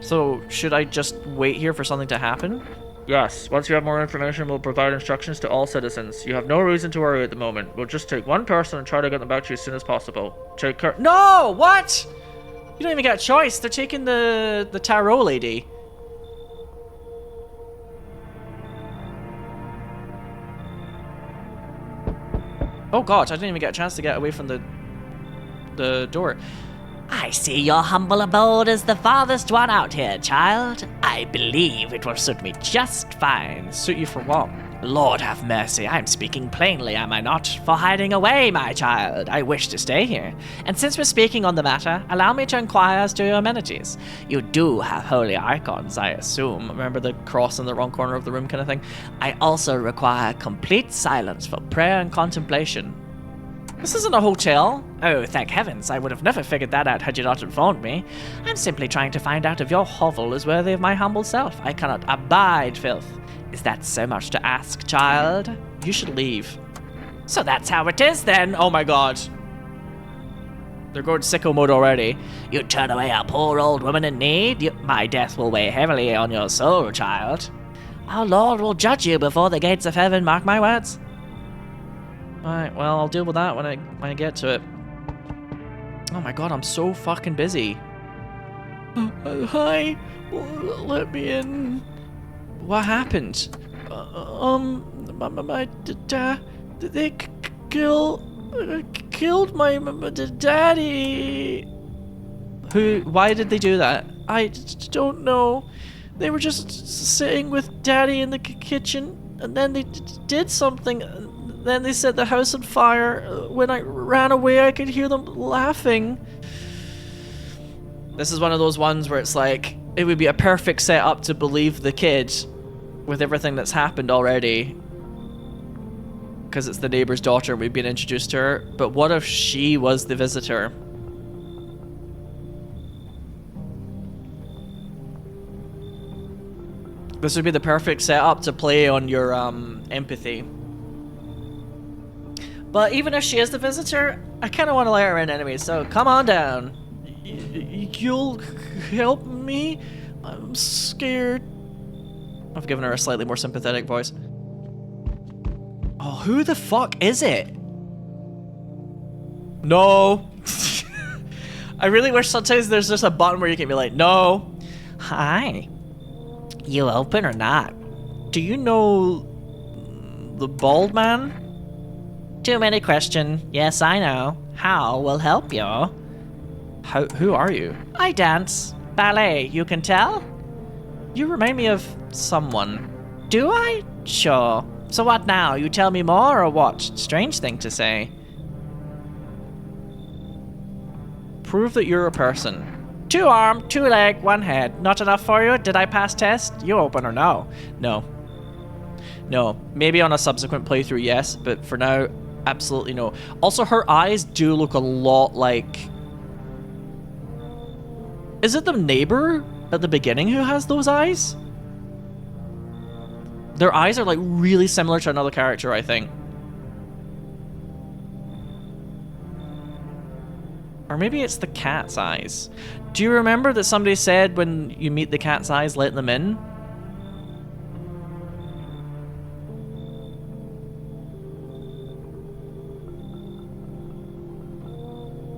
So, should I just wait here for something to happen? Yes. Once you have more information, we'll provide instructions to all citizens. You have no reason to worry at the moment. We'll just take one person and try to get them back to you as soon as possible. Take care. No! What? You don't even get a choice. They're taking the tarot lady. Oh god, I didn't even get a chance to get away from the door. I see your humble abode is the farthest one out here, child. I believe it will suit me just fine. Suit you for what? Lord have mercy, I'm speaking plainly, am I not? For hiding away, my child. I wish to stay here. And since we're speaking on the matter, allow me to inquire as to your amenities. You do have holy icons, I assume. Remember the cross in the wrong corner of the room kind of thing? I also require complete silence for prayer and contemplation. This isn't a hotel. Oh, thank heavens, I would have never figured that out had you not informed me. I'm simply trying to find out if your hovel is worthy of my humble self. I cannot abide filth. Is that so much to ask, child? You should leave. So that's how it is then. Oh my god. They're going sicko mode already. You turn away a poor old woman in need? My death will weigh heavily on your soul, child. Our Lord will judge you before the gates of heaven, mark my words. Alright, well, I'll deal with that when I get to it. Oh my god, I'm so fucking busy. Hi, let me in. What happened? My dad, they killed my daddy. Why did they do that? I don't know. They were just sitting with daddy in the kitchen, and then they did something. Then they set the house on fire. When I ran away, I could hear them laughing. This is one of those ones where it's like, it would be a perfect setup to believe the kid with everything that's happened already. Because it's the neighbor's daughter and we've been introduced to her. But what if she was the visitor? This would be the perfect setup to play on your empathy. But even if she is the visitor, I kind of want to let her in anyway, so come on down. You'll help me? I'm scared. I've given her a slightly more sympathetic voice. Oh, who the fuck is it? No. I really wish sometimes there's just a button where you can be like, no. Hi. You open or not? Do you know the bald man? Too many questions. Yes, I know. How will help you? Who are you? I dance. Ballet, you can tell? You remind me of someone. Do I? Sure. So what now? You tell me more or what? Strange thing to say. Prove that you're a person. 2 arm, 2 leg, 1 head. Not enough for you? Did I pass test? You open or no? No. No. Maybe on a subsequent playthrough, yes, but for now, absolutely no. Also, her eyes do look a lot like... Is it the neighbor at the beginning who has those eyes? Their eyes are like really similar to another character, I think. Or maybe it's the cat's eyes. Do you remember that somebody said when you meet the cat's eyes, let them in?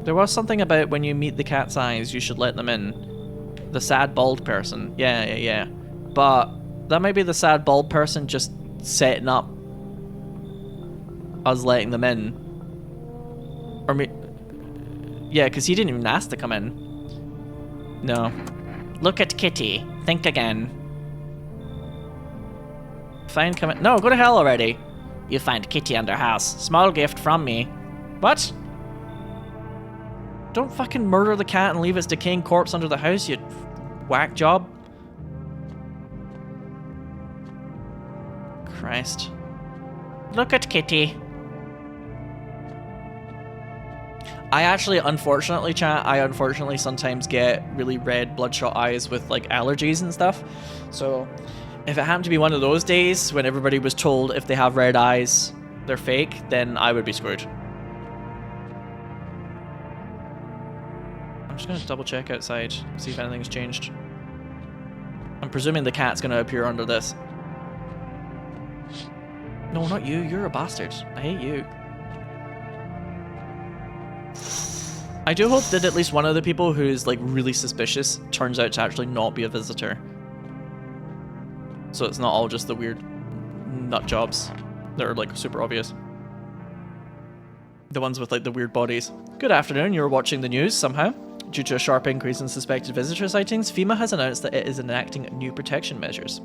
There was something about when you meet the cat's eyes, you should let them in. The sad bald person. Yeah. But that might be the sad bald person just setting up us letting them in. Or yeah, because he didn't even ask to come in. No. Look at Kitty. Think again. Fine, come in. No, go to hell already. You find Kitty under house. Small gift from me. What? Don't fucking murder the cat and leave its decaying corpse under the house, you whack job. Christ. Look at Kitty. I actually, unfortunately, chat, I unfortunately sometimes get really red bloodshot eyes with like allergies and stuff. So if it happened to be one of those days when everybody was told if they have red eyes, they're fake, then I would be screwed. I'm just gonna double check outside, see if anything's changed. I'm presuming the cat's gonna appear under this. No, not you. You're a bastard. I hate you. I do hope that at least one of the people who's like really suspicious turns out to actually not be a visitor. So it's not all just the weird nut jobs that are like super obvious. The ones with like the weird bodies. Good afternoon, you're watching the news somehow. Due to a sharp increase in suspected visitor sightings, FEMA has announced that it is enacting new protection measures.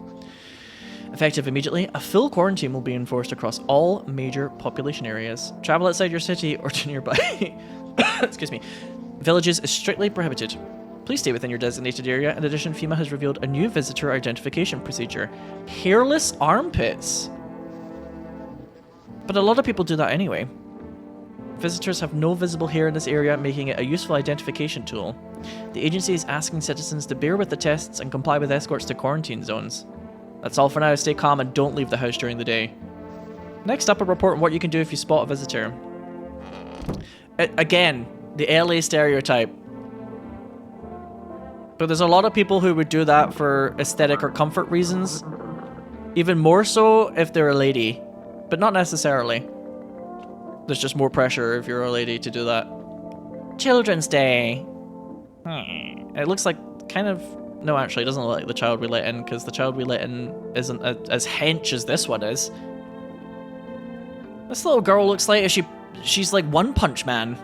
Effective immediately, a full quarantine will be enforced across all major population areas. Travel outside your city or to nearby excuse me, villages is strictly prohibited. Please stay within your designated area. In addition, FEMA has revealed a new visitor identification procedure. Hairless armpits. But a lot of people do that anyway. Visitors have no visible hair in this area, making it a useful identification tool. The agency is asking citizens to bear with the tests and comply with escorts to quarantine zones. That's all for now. Stay calm and don't leave the house during the day. Next up, a report on what you can do if you spot a visitor. Again, the LA stereotype. But there's a lot of people who would do that for aesthetic or comfort reasons. Even more so if they're a lady. But not necessarily. There's just more pressure if you're a lady to do that. Children's Day. It looks like kind of... No, actually, it doesn't look like the child we let in, because the child we let in isn't as hench as this one is. This little girl looks like she's like One Punch Man.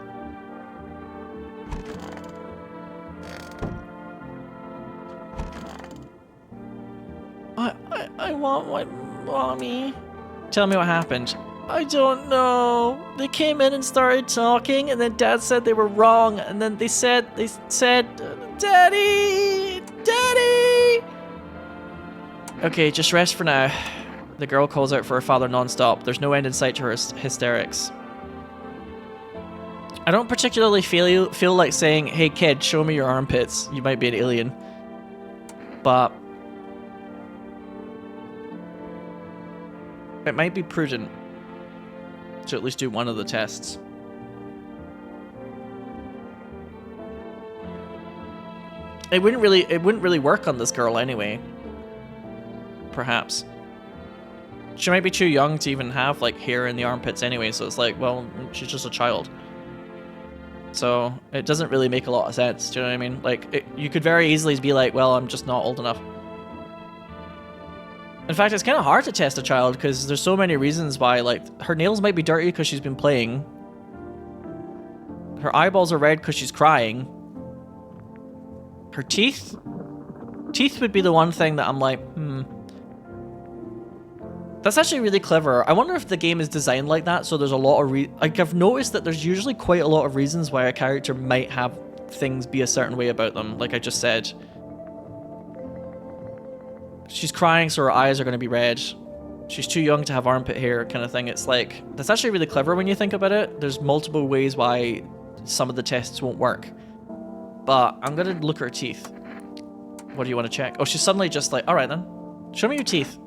I want my mommy. Tell me what happened. I don't know. They came in and started talking, and then Dad said they were wrong, and then they said, Daddy! Daddy! Okay, just rest for now. The girl calls out for her father non-stop. There's no end in sight to her hysterics. I don't particularly feel like saying, hey kid, show me your armpits. You might be an alien. But it might be prudent to at least do one of the tests. It wouldn't really work on this girl anyway. Perhaps. She might be too young to even have like hair in the armpits anyway, so it's like, well, she's just a child. So it doesn't really make a lot of sense, do you know what I mean? Like, you could very easily be like, well, I'm just not old enough. In fact, it's kind of hard to test a child because there's so many reasons why, like, her nails might be dirty because she's been playing. Her eyeballs are red because she's crying. Her teeth? Teeth would be the one thing that I'm like, That's actually really clever. I wonder if the game is designed like that, so there's a lot of like, I've noticed that there's usually quite a lot of reasons why a character might have things be a certain way about them, like I just said. She's crying, so her eyes are going to be red. She's too young to have armpit hair, kind of thing. It's like, that's actually really clever when you think about it. There's multiple ways why some of the tests won't work. But I'm going to look at her teeth. What do you want to check? Oh, she's suddenly just like, alright then. Show me your teeth.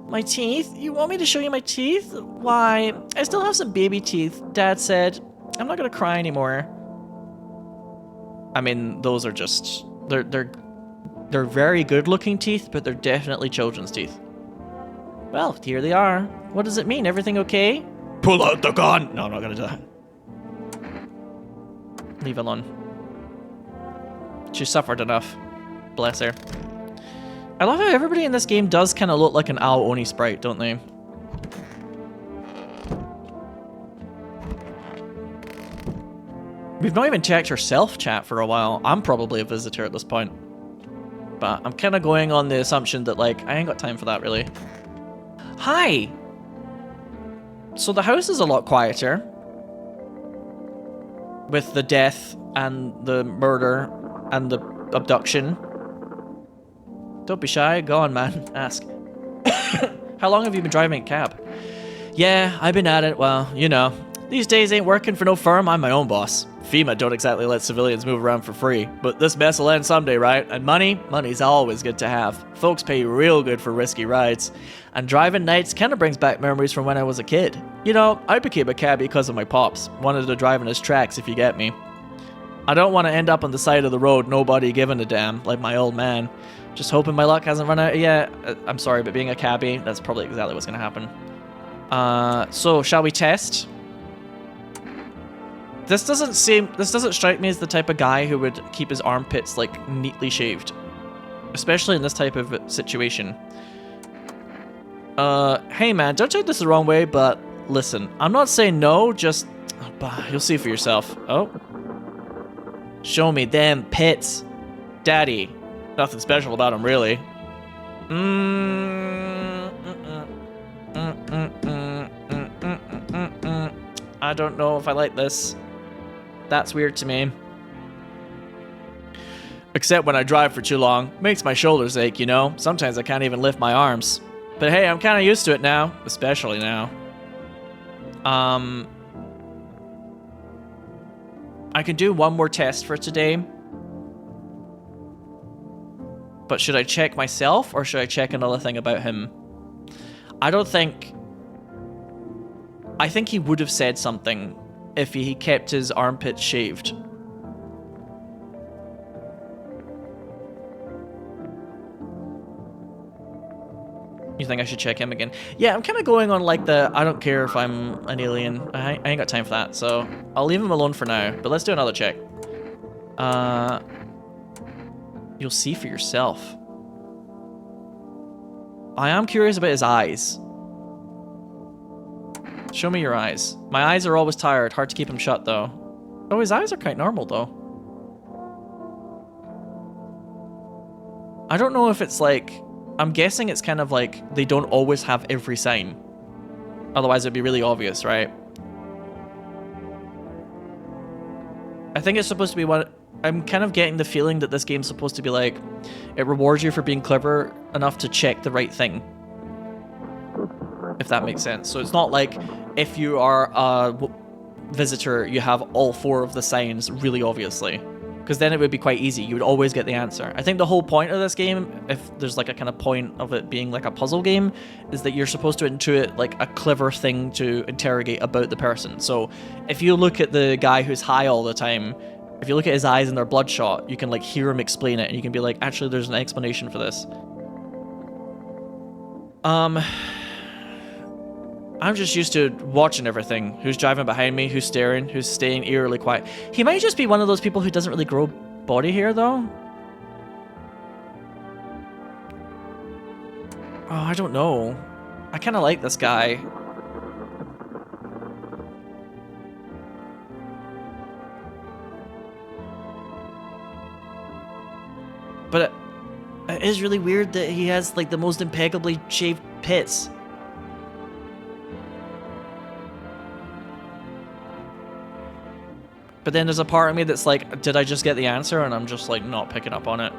My teeth? You want me to show you my teeth? Why? I still have some baby teeth, Dad said. I'm not going to cry anymore. I mean, those are just... They're very good-looking teeth, but they're definitely children's teeth. Well, here they are. What does it mean? Everything okay? Pull out the gun! No, I'm not gonna do that. Leave alone. She suffered enough. Bless her. I love how everybody in this game does kind of look like an Ao Oni sprite, don't they? We've not even checked her self-chat for a while. I'm probably a visitor at this point. But I'm kind of going on the assumption that, like, I ain't got time for that, really. Hi! So the house is a lot quieter. With the death and the murder and the abduction. Don't be shy. Go on, man. Ask. How long have you been driving a cab? Yeah, I've been at it. Well, you know. These days ain't working for no firm. I'm my own boss. FEMA don't exactly let civilians move around for free, but this mess will end someday, right? And money's always good to have. Folks pay real good for risky rides. And driving nights kind of brings back memories from when I was a kid. You know, I became a cabbie because of my pops. Wanted to drive in his tracks, if you get me. I don't want to end up on the side of the road, nobody giving a damn, like my old man. Just hoping my luck hasn't run out yet. I'm sorry, but being a cabbie, that's probably exactly what's going to happen. So, shall we test? This doesn't strike me as the type of guy who would keep his armpits, like, neatly shaved. Especially in this type of situation. Hey man, don't take this the wrong way, but listen, I'm not saying no, just... You'll see for yourself. Oh. Show me them pits. Daddy. Nothing special about them, really. I don't know if I like this. That's weird to me. Except when I drive for too long. Makes my shoulders ache, you know? Sometimes I can't even lift my arms. But hey, I'm kind of used to it now. Especially now. I can do one more test for today. But should I check myself or should I check another thing about him? I think he would have said something if he kept his armpits shaved. You think I should check him again? Yeah, I'm kind of going on like the, I don't care if I'm an alien. I ain't got time for that, so I'll leave him alone for now. But let's do another check. You'll see for yourself. I am curious about his eyes. Show me your eyes. My eyes are always tired. Hard to keep them shut, though. Oh, his eyes are quite normal, though. I don't know if it's like... I'm guessing it's kind of like they don't always have every sign. Otherwise, it'd be really obvious, right? I think it's supposed to be what... I'm kind of getting the feeling that this game's supposed to be like, it rewards you for being clever enough to check the right thing. If that makes sense. So it's not like if you are a visitor, you have all 4 of the signs really obviously. Because then it would be quite easy. You would always get the answer. I think the whole point of this game, if there's like a kind of point of it being like a puzzle game, is that you're supposed to intuit like a clever thing to interrogate about the person. So if you look at the guy who's high all the time, if you look at his eyes and they're bloodshot, you can like hear him explain it and you can be like, actually there's an explanation for this. I'm just used to watching everything. Who's driving behind me, who's staring, who's staying eerily quiet. He might just be one of those people who doesn't really grow body hair though. Oh, I don't know. I kind of like this guy. But it is really weird that he has like the most impeccably shaved pits. But then there's a part of me that's like, did I just get the answer? And I'm just like not picking up on it.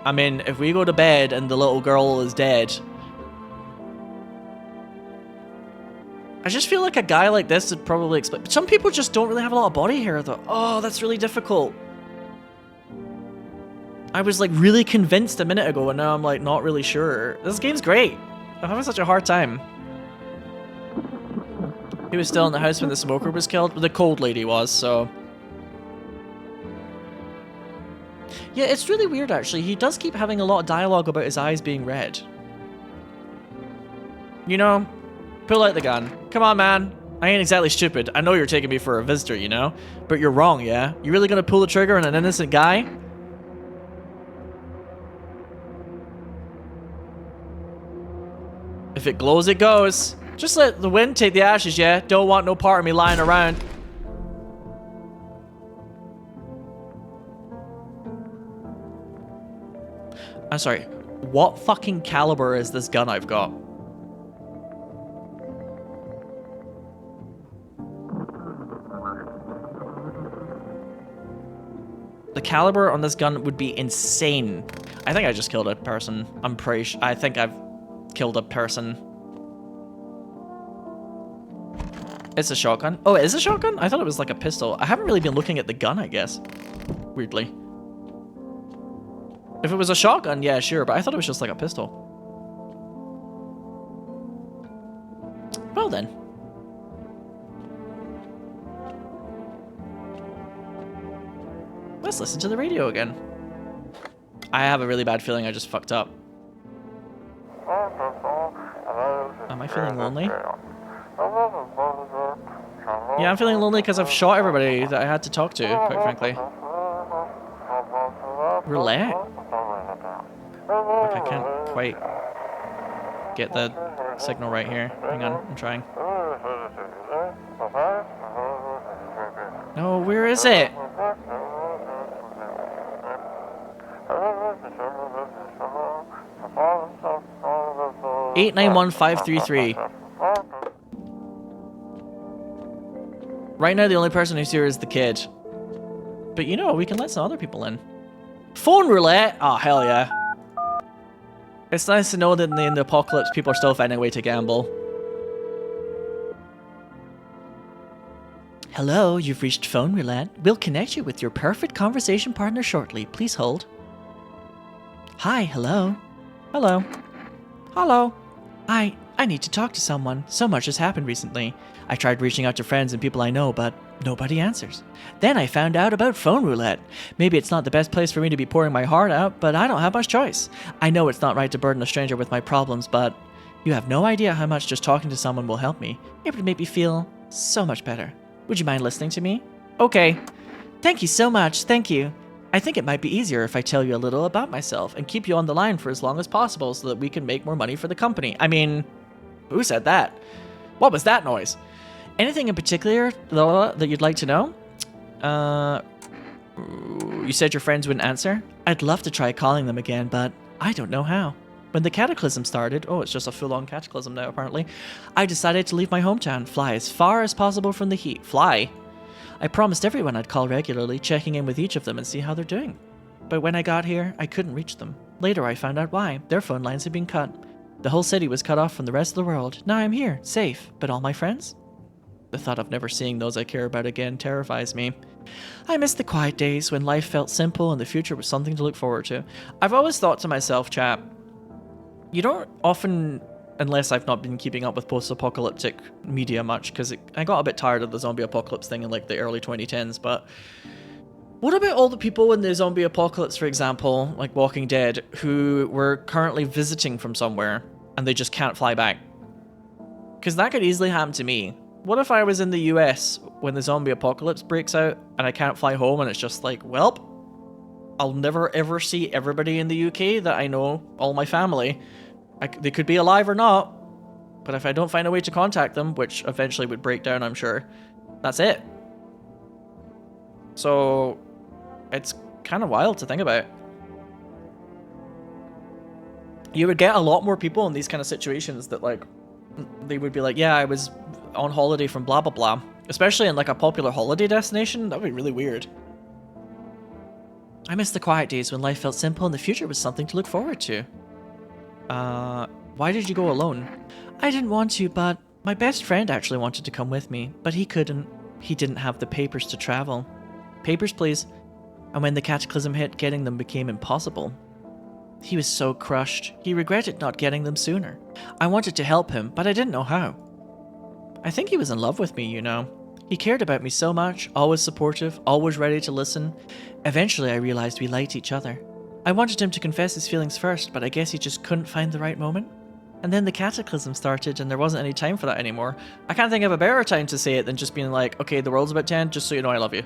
I mean, if we go to bed and the little girl is dead, I just feel like a guy like this would probably explain. Some people just don't really have a lot of body hair though. Oh, that's really difficult. I was like really convinced a minute ago and now I'm like not really sure. This game's great. I'm having such a hard time. He was still in the house when the smoker was killed, but the cold lady was, so... Yeah, it's really weird actually. He does keep having a lot of dialogue about his eyes being red. You know, pull out the gun. Come on, man. I ain't exactly stupid. I know you're taking me for a visitor, you know? But you're wrong, yeah? You really gonna pull the trigger on an innocent guy? If it glows, it goes. Just let the wind take the ashes, yeah? Don't want no part of me lying around. I'm sorry. What fucking caliber is this gun I've got? The caliber on this gun would be insane. I think I just killed a person. I'm pretty sure. I think I've killed a person. It's a shotgun. Oh, it is a shotgun? I thought it was like a pistol. I haven't really been looking at the gun, I guess. Weirdly. If it was a shotgun, yeah, sure, but I thought it was just like a pistol. Well then. Let's listen to the radio again. I have a really bad feeling I just fucked up. Am I feeling lonely? Yeah, I'm feeling lonely because I've shot everybody that I had to talk to, quite frankly. Roulette? Like, I can't quite get the signal right here. Hang on, I'm trying. No, where is it? Eight 91533. Right now, the only person who's here is the kid. But you know, we can let some other people in. Phone roulette? Oh, hell yeah. It's nice to know that in the apocalypse, people are still finding a way to gamble. Hello, you've reached phone roulette. We'll connect you with your perfect conversation partner shortly. Please hold. Hi, hello. Hello. Hello. I need to talk to someone. So much has happened recently. I tried reaching out to friends and people I know, but nobody answers. Then I found out about phone roulette. Maybe it's not the best place for me to be pouring my heart out, but I don't have much choice. I know it's not right to burden a stranger with my problems, but you have no idea how much just talking to someone will help me. It would make me feel so much better. Would you mind listening to me? Okay. Thank you so much. Thank you. I think it might be easier if I tell you a little about myself and keep you on the line for as long as possible so that we can make more money for the company. I mean, who said that? What was that noise? Anything in particular that you'd like to know? You said your friends wouldn't answer? I'd love to try calling them again, but I don't know how. When the cataclysm started, oh, it's just a full-on cataclysm now apparently, I decided to leave my hometown, fly as far as possible from the heat. Fly? I promised everyone I'd call regularly, checking in with each of them and see how they're doing. But when I got here, I couldn't reach them. Later I found out why. Their phone lines had been cut. The whole city was cut off from the rest of the world. Now I'm here, safe. But all my friends? The thought of never seeing those I care about again terrifies me. I miss the quiet days when life felt simple and the future was something to look forward to. I've always thought to myself, chap, you don't often, unless I've not been keeping up with post-apocalyptic media much, because I got a bit tired of the zombie apocalypse thing in like the early 2010s, but what about all the people in the zombie apocalypse, for example, like Walking Dead, who were currently visiting from somewhere and they just can't fly back? Because that could easily happen to me. What if I was in the US when the zombie apocalypse breaks out and I can't fly home and it's just like, welp, I'll never ever see everybody in the UK that I know, all my family. They could be alive or not, but if I don't find a way to contact them, which eventually would break down, I'm sure, that's it. So it's kind of wild to think about. You would get a lot more people in these kind of situations that like, they would be like, yeah, I was on holiday from blah blah blah. Especially in like a popular holiday destination, that would be really weird. I miss the quiet days when life felt simple and the future was something to look forward to. Why did you go alone? I didn't want to, but my best friend actually wanted to come with me, but he couldn't. He didn't have the papers to travel. Papers, please. And when the cataclysm hit, getting them became impossible. He was so crushed. He regretted not getting them sooner. I wanted to help him, but I didn't know how. I think he was in love with me, you know. He cared about me so much, always supportive, always ready to listen. Eventually I realized we liked each other. I wanted him to confess his feelings first, but I guess he just couldn't find the right moment. And then the cataclysm started and there wasn't any time for that anymore. I can't think of a better time to say it than just being like, okay, the world's about to end, just so you know I love you.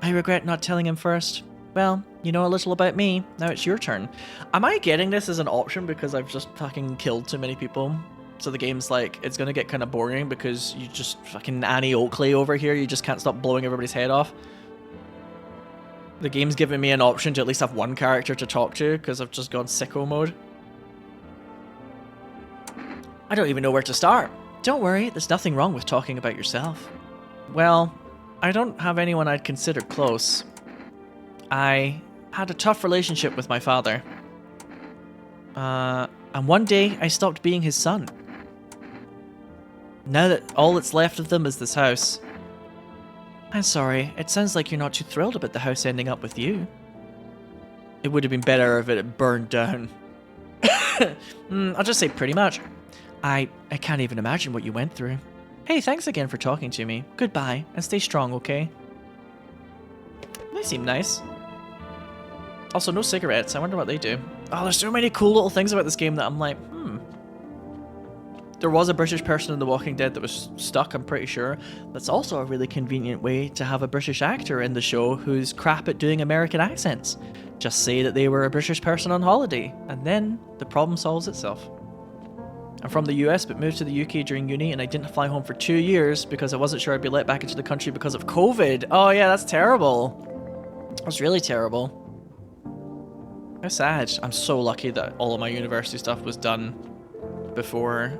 I regret not telling him first. Well, you know a little about me, now it's your turn. Am I getting this as an option because I've just fucking killed too many people? So the game's like, it's gonna get kind of boring because you just fucking Annie Oakley over here, you just can't stop blowing everybody's head off. The game's giving me an option to at least have one character to talk to because I've just gone sicko mode. I don't even know where to start. Don't worry, there's nothing wrong with talking about yourself. Well, I don't have anyone I'd consider close. I had a tough relationship with my father. And one day I stopped being his son. Now that all that's left of them is this house. I'm sorry, it sounds like you're not too thrilled about the house ending up with you. It would have been better if it had burned down. I'll just say pretty much. I can't even imagine what you went through. Hey, thanks again for talking to me. Goodbye, and stay strong, okay? They seem nice. Also, no cigarettes. I wonder what they do. Oh, there's so many cool little things about this game that I'm like, There was a British person in The Walking Dead that was stuck, I'm pretty sure. That's also a really convenient way to have a British actor in the show who's crap at doing American accents. Just say that they were a British person on holiday, and then the problem solves itself. I'm from the US but moved to the UK during uni, and I didn't fly home for 2 years because I wasn't sure I'd be let back into the country because of COVID. Oh yeah, that's terrible. That's really terrible. How sad. I'm so lucky that all of my university stuff was done before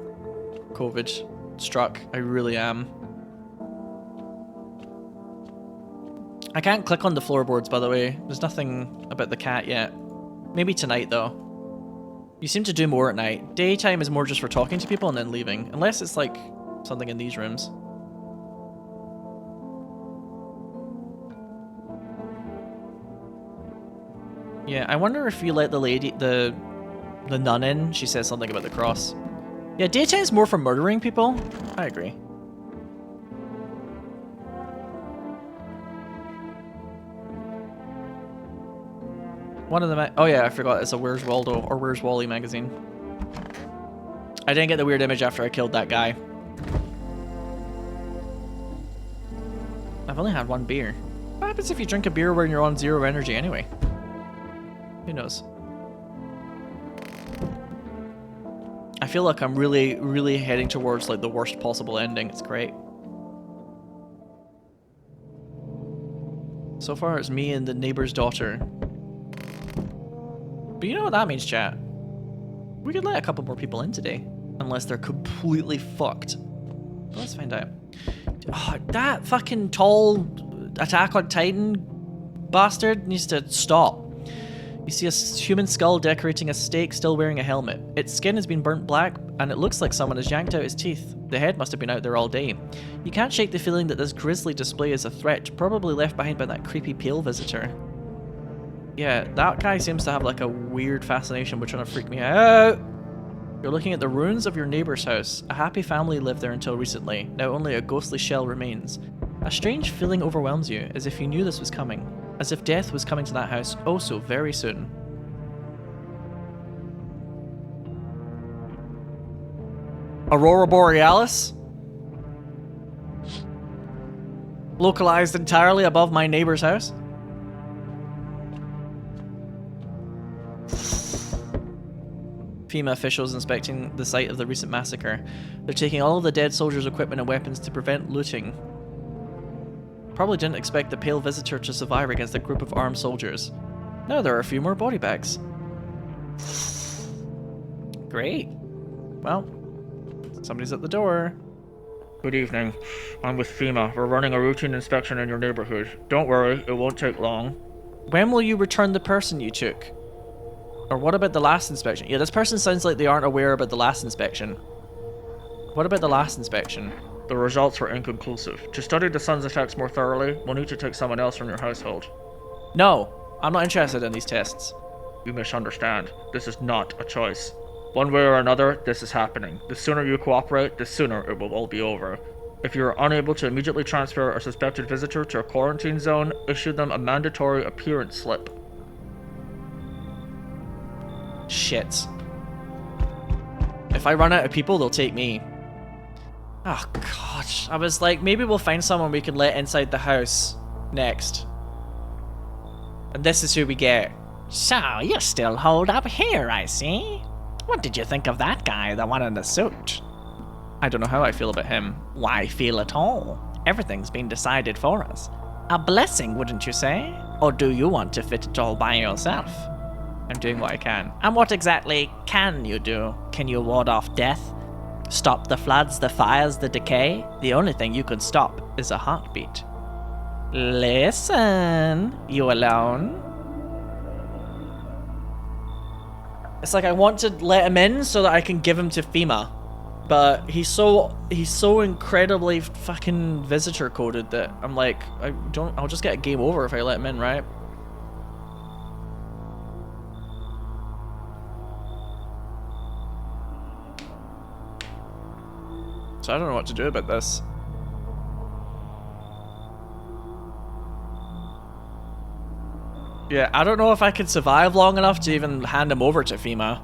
COVID struck. I really am. I can't click on the floorboards, by the way. There's nothing about the cat yet. Maybe tonight, though. You seem to do more at night. Daytime is more just for talking to people and then leaving. Unless it's like something in these rooms. Yeah, I wonder if you let the lady, the nun in, she says something about the cross. Yeah, daytime is more for murdering people. I agree. One of them, oh yeah, I forgot, it's a Where's Waldo or Where's Wally magazine. I didn't get the weird image after I killed that guy. I've only had one beer. What happens if you drink a beer when you're on 0 energy anyway? Who knows? I feel like I'm really, really heading towards like the worst possible ending. It's great. So far it's me and the neighbor's daughter. But you know what that means, chat? We could let a couple more people in today. Unless they're completely fucked. Let's find out. Oh, that fucking tall Attack on Titan bastard needs to stop. You see a human skull decorating a stake, still wearing a helmet. Its skin has been burnt black, and it looks like someone has yanked out his teeth. The head must have been out there all day. You can't shake the feeling that this grisly display is a threat, probably left behind by that creepy pale visitor. Yeah, that guy seems to have like a weird fascination with trying to freak me out. You're looking at the ruins of your neighbor's house. A happy family lived there until recently. Now only a ghostly shell remains. A strange feeling overwhelms you, as if you knew this was coming. As if death was coming to that house oh so very soon. Aurora Borealis? Localized entirely above my neighbor's house? FEMA officials inspecting the site of the recent massacre. They're taking all of the dead soldiers' equipment and weapons to prevent looting. Probably didn't expect the pale visitor to survive against a group of armed soldiers. Now there are a few more body bags. Great. Well, somebody's at the door. Good evening. I'm with FEMA. We're running a routine inspection in your neighborhood. Don't worry, it won't take long. When will you return the person you took? Or what about the last inspection? Yeah, this person sounds like they aren't aware about the last inspection. What about the last inspection? The results were inconclusive. To study the sun's effects more thoroughly, we'll need to take someone else from your household. No, I'm not interested in these tests. You misunderstand. This is not a choice. One way or another, this is happening. The sooner you cooperate, the sooner it will all be over. If you are unable to immediately transfer a suspected visitor to a quarantine zone, issue them a mandatory appearance slip. Shit. If I run out of people, they'll take me. Oh, gosh. I was like, maybe we'll find someone we can let inside the house next. And this is who we get. So, you still hold up here, I see. What did you think of that guy, the one in the suit? I don't know how I feel about him. Why feel at all? Everything's been decided for us. A blessing, wouldn't you say? Or do you want to fit it all by yourself? I'm doing what I can. And what exactly can you do? Can you ward off death? Stop the floods, the fires, the decay? The only thing you can stop is a heartbeat. Listen, you alone? It's like I want to let him in so that I can give him to FEMA. But he's so incredibly fucking visitor coded that I'm like, I'll just get a game over if I let him in, right? So I don't know what to do about this. Yeah, I don't know if I can survive long enough to even hand him over to FEMA.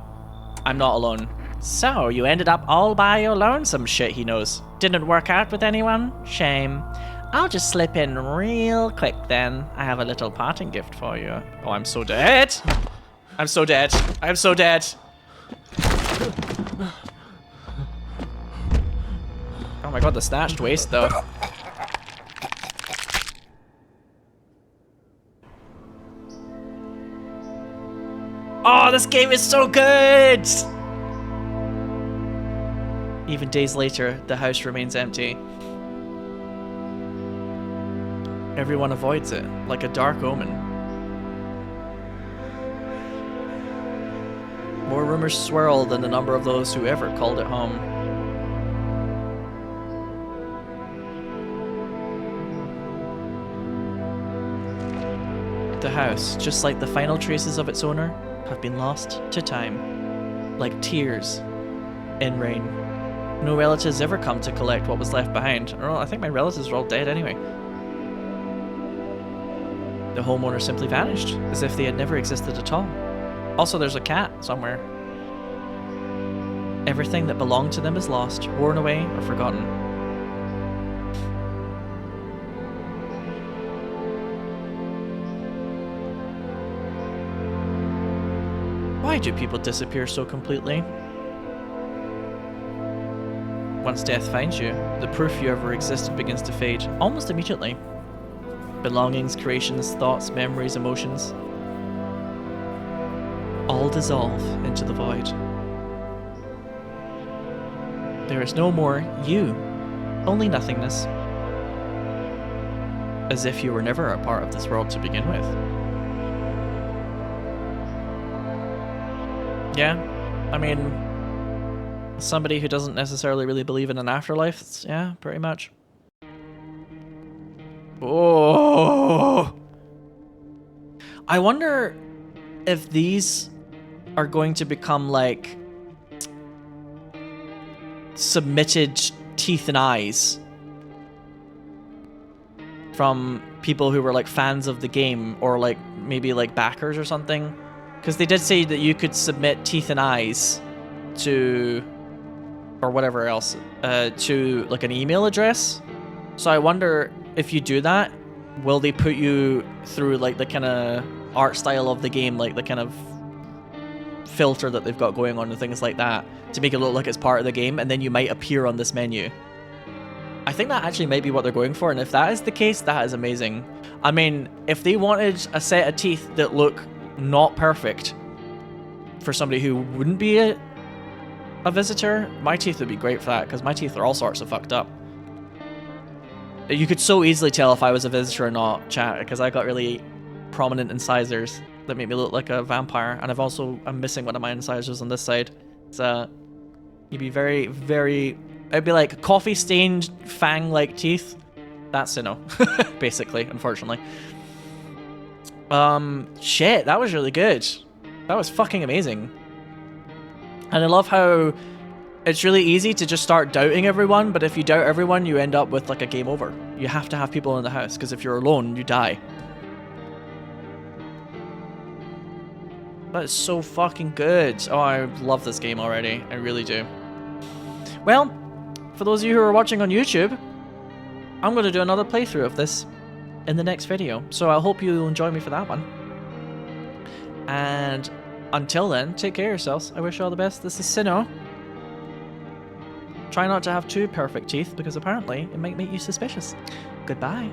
I'm not alone. So, you ended up all by your lonesome, shit he knows. Didn't work out with anyone? Shame. I'll just slip in real quick then. I have a little parting gift for you. Oh, I'm so dead. I'm so dead. I'm so dead. Oh my god, the snatched waist though. Oh, this game is so good! Even days later, the house remains empty. Everyone avoids it, like a dark omen. More rumors swirl than the number of those who ever called it home. The house, just like the final traces of its owner, have been lost to time, like tears in rain. No relatives ever come to collect what was left behind. Or I think my relatives are all dead anyway. The homeowner simply vanished, as if they had never existed at all. Also, there's a cat somewhere. Everything that belonged to them is lost, worn away, or forgotten. Why do people disappear so completely? Once death finds you, the proof you ever existed begins to fade, almost immediately. Belongings, creations, thoughts, memories, emotions all dissolve into the void. There is no more you, only nothingness. As if you were never a part of this world to begin with. Yeah, I mean, somebody who doesn't necessarily really believe in an afterlife, yeah, pretty much. Oh! I wonder if these are going to become like submitted teeth and eyes from people who were like fans of the game, or like maybe like backers or something, because they did say that you could submit teeth and eyes to, or whatever else, to like an email address. So I wonder if you do that, will they put you through like the kind of art style of the game, like the kind of filter that they've got going on and things like that, to make it look like it's part of the game, and then you might appear on this menu. I think that actually might be what they're going for, and if that is the case, that is amazing. I mean, if they wanted a set of teeth that look not perfect for somebody who wouldn't be a visitor, my teeth would be great for that, because my teeth are all sorts of fucked up. You could so easily tell if I was a visitor or not, chat, because I got really prominent incisors that make me look like a vampire, and I'm missing one of my incisors on this side. So you'd be very, very, it'd be like coffee stained fang like teeth. That's Sinow, basically, unfortunately. Shit, that was really good. That was fucking amazing. And I love how it's really easy to just start doubting everyone, but if you doubt everyone, you end up with like a game over. You have to have people in the house, because if you're alone, you die. That is so fucking good. Oh, I love this game already. I really do. Well, for those of you who are watching on YouTube, I'm going to do another playthrough of this in the next video. So I hope you'll enjoy me for that one. And until then, take care of yourselves. I wish you all the best. This is Sinow. Try not to have too perfect teeth, because apparently it might make you suspicious. Goodbye.